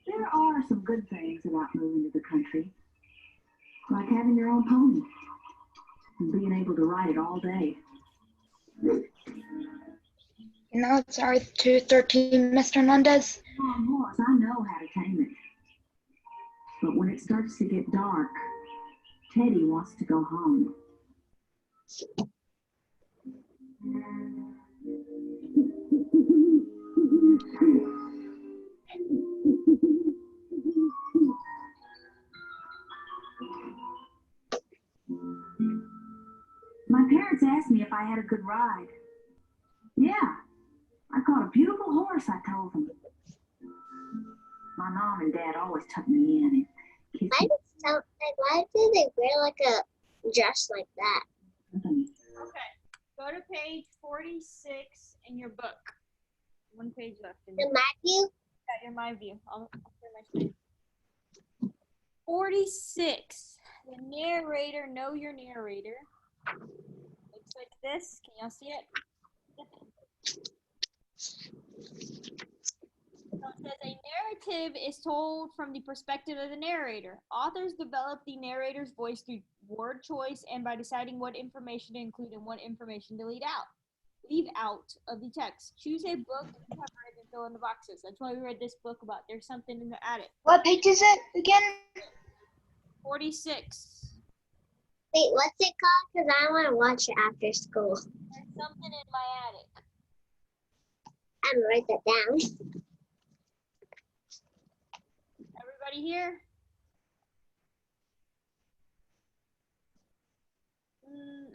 Speaker 3: There are some good things about moving to the country, like having your own pony and being able to ride it all day.
Speaker 4: Now it's our 213, Mr. Hernandez.
Speaker 3: Long horse, I know how to tame it. But when it starts to get dark, Teddy wants to go home. My parents asked me if I had a good ride. Yeah, I caught a beautiful horse, I told them. My mom and dad always took me in and kissed me.
Speaker 7: Why do they wear like a dress like that?
Speaker 2: Okay. Go to page 46 in your book. One page left. In
Speaker 7: The Matthew?
Speaker 2: Yeah, in my view. I'll share my screen. 46. The narrator, know your narrator. Looks like this. Can y'all see it? So it says a narrative is told from the perspective of the narrator. Authors develop the narrator's voice through word choice and by deciding what information to include and what information to leave out of the text. Choose a book you have read and fill in the boxes. That's why we read this book about There's Something in the Attic.
Speaker 4: What page is it again?
Speaker 2: 46.
Speaker 7: Wait, what's it called? Because I want to watch it after school.
Speaker 2: There's Something in My Attic.
Speaker 7: I'm going to write that down.
Speaker 2: Everybody here?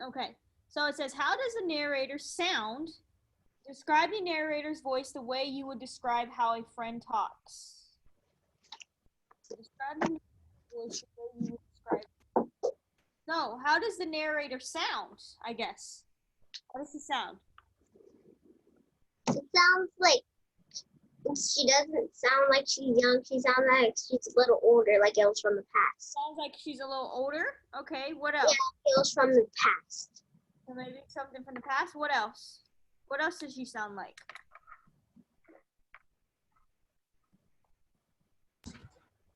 Speaker 2: Okay. So it says, how does the narrator sound? Describe the narrator's voice the way you would describe how a friend talks. Describe the narrator's voice the way you would describe. No, how does the narrator sound, I guess? How does he sound?
Speaker 7: It sounds like she doesn't sound like she's young. She sounds like she's a little older, like it was from the past.
Speaker 2: Sounds like she's a little older. Okay, what else?
Speaker 7: Yeah, it was from the past.
Speaker 2: So maybe something from the past. What else? What else does she sound like?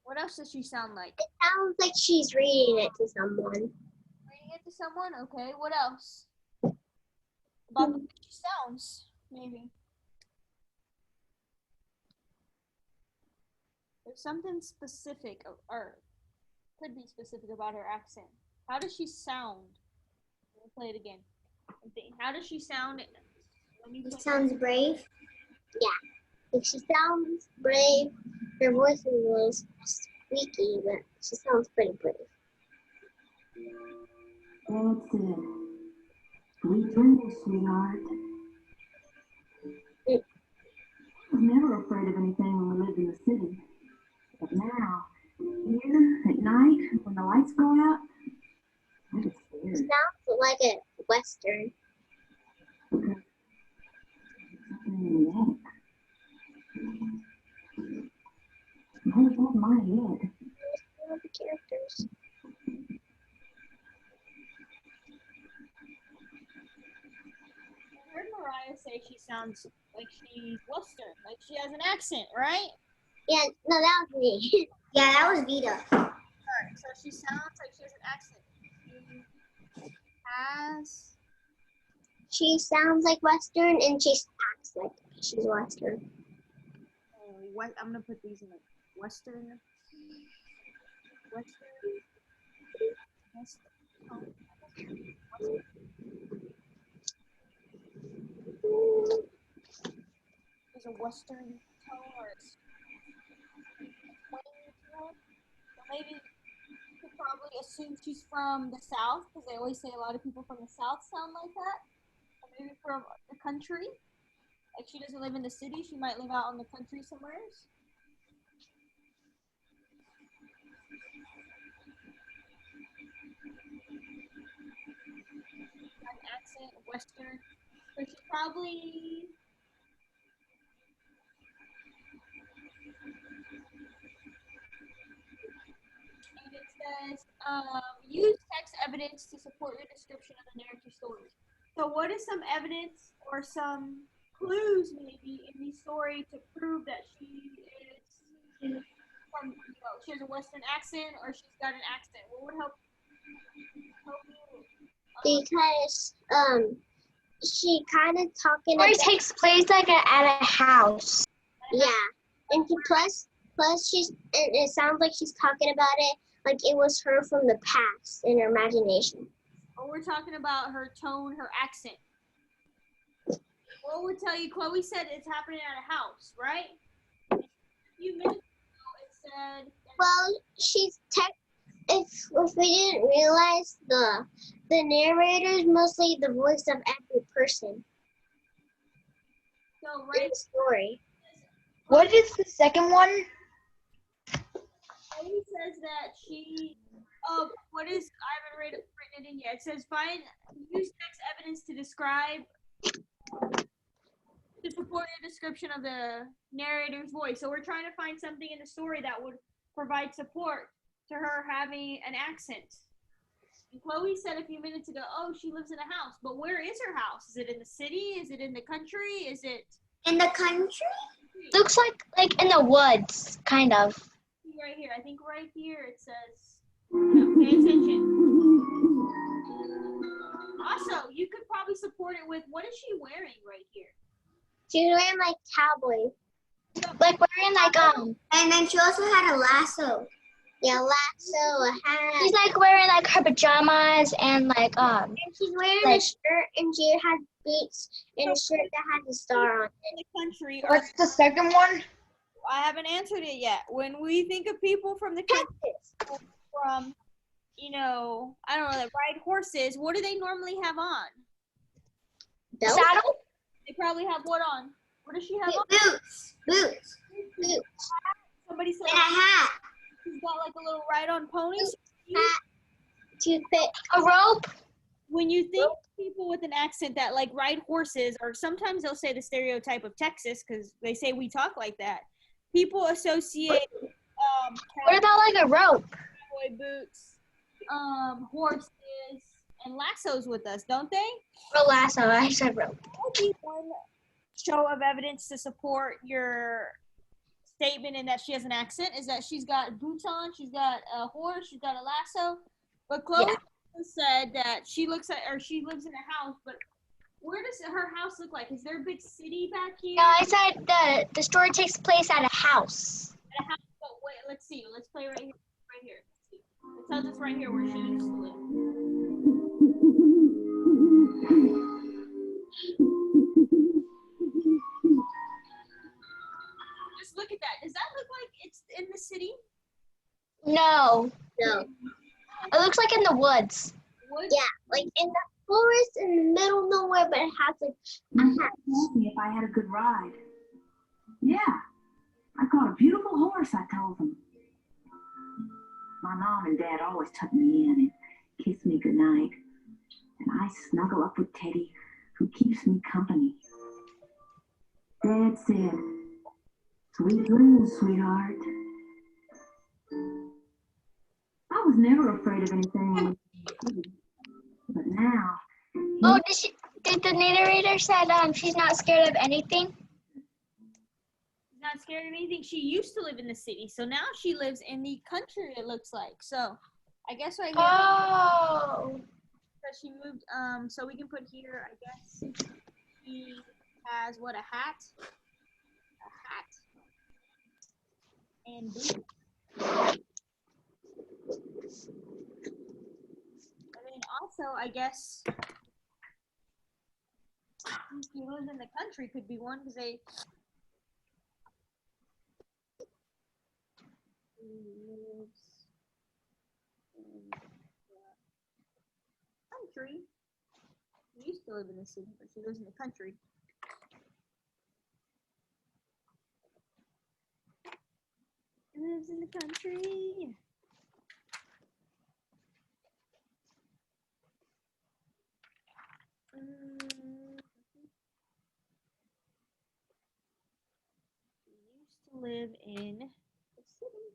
Speaker 2: What else does she sound like?
Speaker 7: It sounds like she's reading it to someone.
Speaker 2: Reading it to someone? Okay, what else? About the way she sounds, maybe. There's something specific, or could be specific about her accent. How does she sound? Let me play it again. How does she sound?
Speaker 1: It sounds brave.
Speaker 7: Yeah. Like she sounds brave. Her voice is a little squeaky, but she sounds pretty brave.
Speaker 3: That's it. Sweet dreams, sweetheart. I was never afraid of anything when we lived in the city. But now, here at night, when the lights go out, I get
Speaker 7: It
Speaker 3: scared.
Speaker 7: sounds like a Western.
Speaker 3: Something in the attic. Right above my head.
Speaker 7: All the characters.
Speaker 2: I heard Mariah say she sounds like she's Western, like she has an accent, right?
Speaker 7: Yeah, no, that was me.
Speaker 1: Yeah, that was Vita.
Speaker 2: Alright, so she sounds like she has an accent.
Speaker 7: She sounds like Western and she acts like she's Western.
Speaker 2: I'm gonna put these in the Western. There's a Western tone or a maybe you could probably assume she's from the South, because they always say a lot of people from the South sound like that. Or maybe from the country. Like she doesn't live in the city, she might live out in the country somewhere. An accent, Western. So she's probably and it says, use text evidence to support your description of the narrative story. So what is some evidence or some clues maybe in the story to prove that she is from, she has a Western accent or she's got an accent? What would help you?
Speaker 7: Because she kind of talking
Speaker 4: Story
Speaker 7: about,
Speaker 4: takes place like at a house.
Speaker 7: yeah, and plus she's and it sounds like she's talking about it like it was her from the past in her imagination.
Speaker 2: Or we're talking about her tone, her accent. What would tell you, Chloe said it's happening at a house, right? A few minutes ago it said.
Speaker 7: Well, she's if we didn't realize the narrator is mostly the voice of every person
Speaker 2: So
Speaker 7: in
Speaker 2: right.
Speaker 7: the story.
Speaker 4: What is the second one?
Speaker 2: Chloe says that she. Oh, what is? I haven't written it in yet. It says use text evidence to describe. To support your description of the narrator's voice. So we're trying to find something in the story that would provide support to her having an accent. And Chloe said a few minutes ago, oh, she lives in a house. But where is her house? Is it in the city? Is it in the country? Is it
Speaker 1: In the country?
Speaker 4: Looks like in the woods, kind of.
Speaker 2: right here? I think right here it says, pay attention. Also, you could probably support it with, what is she wearing right here?
Speaker 7: She's wearing like cowboy.
Speaker 4: Like wearing like
Speaker 1: And then she also had a lasso.
Speaker 7: Yeah, lasso, a hat.
Speaker 4: she's like wearing like her pajamas and like
Speaker 7: And she's wearing a shirt and she has boots and a shirt that has a star on it.
Speaker 2: In the country. Or,
Speaker 4: What's the second one?
Speaker 2: I haven't answered it yet. When we think of people from the country, from, I don't know, that ride horses, what do they normally have on?
Speaker 7: Belt?
Speaker 4: Saddle?
Speaker 2: They probably have what on? What does she have on?
Speaker 1: Boots.
Speaker 2: Somebody said
Speaker 1: And a hat.
Speaker 2: she's got like a little ride-on pony.
Speaker 7: Toothpick.
Speaker 4: A rope?
Speaker 2: When you think of people with an accent that like ride horses, or sometimes they'll say the stereotype of Texas because they say we talk like that. People associate
Speaker 4: What about like a rope?
Speaker 2: cowboy boots, horses, and lassos with us, don't they?
Speaker 4: A lasso. I said rope.
Speaker 2: That would be one show of evidence to support your statement in that she has an accent, is that she's got boots on, she's got a horse, she's got a lasso. But Chloe said that she lives in a house, but where does her house look like? Is there a big city back here?
Speaker 4: No, I said the story takes place at a house.
Speaker 2: At a house. Oh, wait, let's see. Let's play right here. Right here. Let's see. It tells us right here where she used to live. Just look at that. Does that look like it's in the city?
Speaker 7: No. It looks like in the woods.
Speaker 2: Woods?
Speaker 7: Yeah, like in the forest in the middle of nowhere, but it has like a house.
Speaker 3: Asked me if I had a good ride. Yeah, I caught a beautiful horse, I told them. My mom and dad always tuck me in and kiss me goodnight. And I snuggle up with Teddy, who keeps me company. Dad said, "Sweet dreams, sweetheart." I was never afraid of anything. But now...
Speaker 7: Oh, did the narrator said she's not scared of anything?
Speaker 2: She's not scared of anything. She used to live in the city, so now she lives in the country, it looks like. So I guess right here,
Speaker 7: Oh.
Speaker 2: because she moved, so we can put here, I guess, she has, what, a hat? A hat. And boots. And then also, I guess, she lives in the country could be one, because they lives in the country. She used to live in the city, but she lives in the country. She lives in the country. She used to live in the city.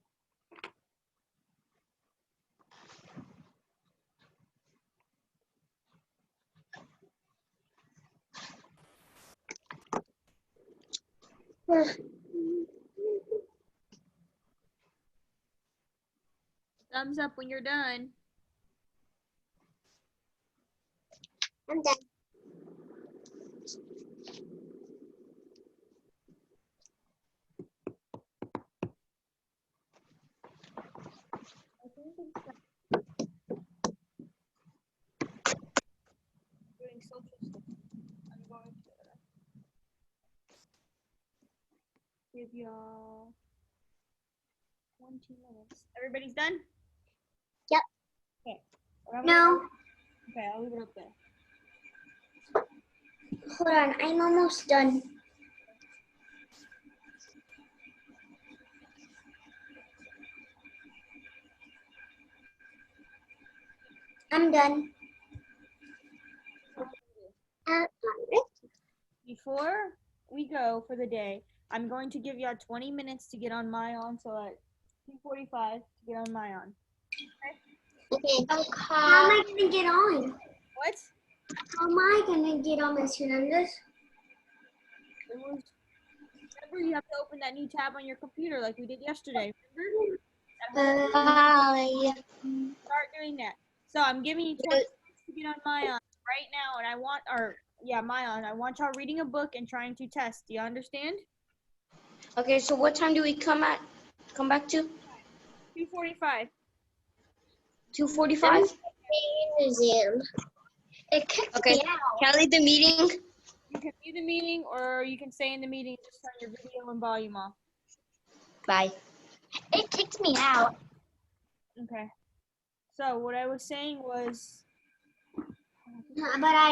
Speaker 2: Thumbs up when you're done.
Speaker 7: I'm done.
Speaker 2: Doing social stuff. I'm going to give y'all 20 minutes. Everybody's done?
Speaker 7: Yep.
Speaker 2: Okay.
Speaker 1: No.
Speaker 2: Okay, I'll leave it up there.
Speaker 1: Hold on, I'm almost done. I'm done.
Speaker 2: Before we go for the day, I'm going to give y'all 20 minutes to get on Myon, so at 2:45 to get on Myon.
Speaker 7: Okay.
Speaker 1: How am I gonna get on?
Speaker 2: What?
Speaker 1: How am I gonna get on, Miss Hernandez?
Speaker 2: Remember, you have to open that new tab on your computer like we did yesterday. Remember?
Speaker 7: Bye.
Speaker 2: Start doing that. So I'm giving you 20 minutes to get on Myon right now, and I want, Myon, I want y'all reading a book and trying to test. Do you understand?
Speaker 9: Okay, so what time do we come back to?
Speaker 2: 2:45.
Speaker 9: 2:45?
Speaker 7: Museum. It kicked
Speaker 9: Okay.
Speaker 7: me out.
Speaker 9: Can I leave the meeting?
Speaker 2: You can leave the meeting, or you can stay in the meeting and just turn your video and volume off.
Speaker 9: Bye.
Speaker 7: It kicked me out.
Speaker 2: Okay. So what I was saying was,
Speaker 1: But I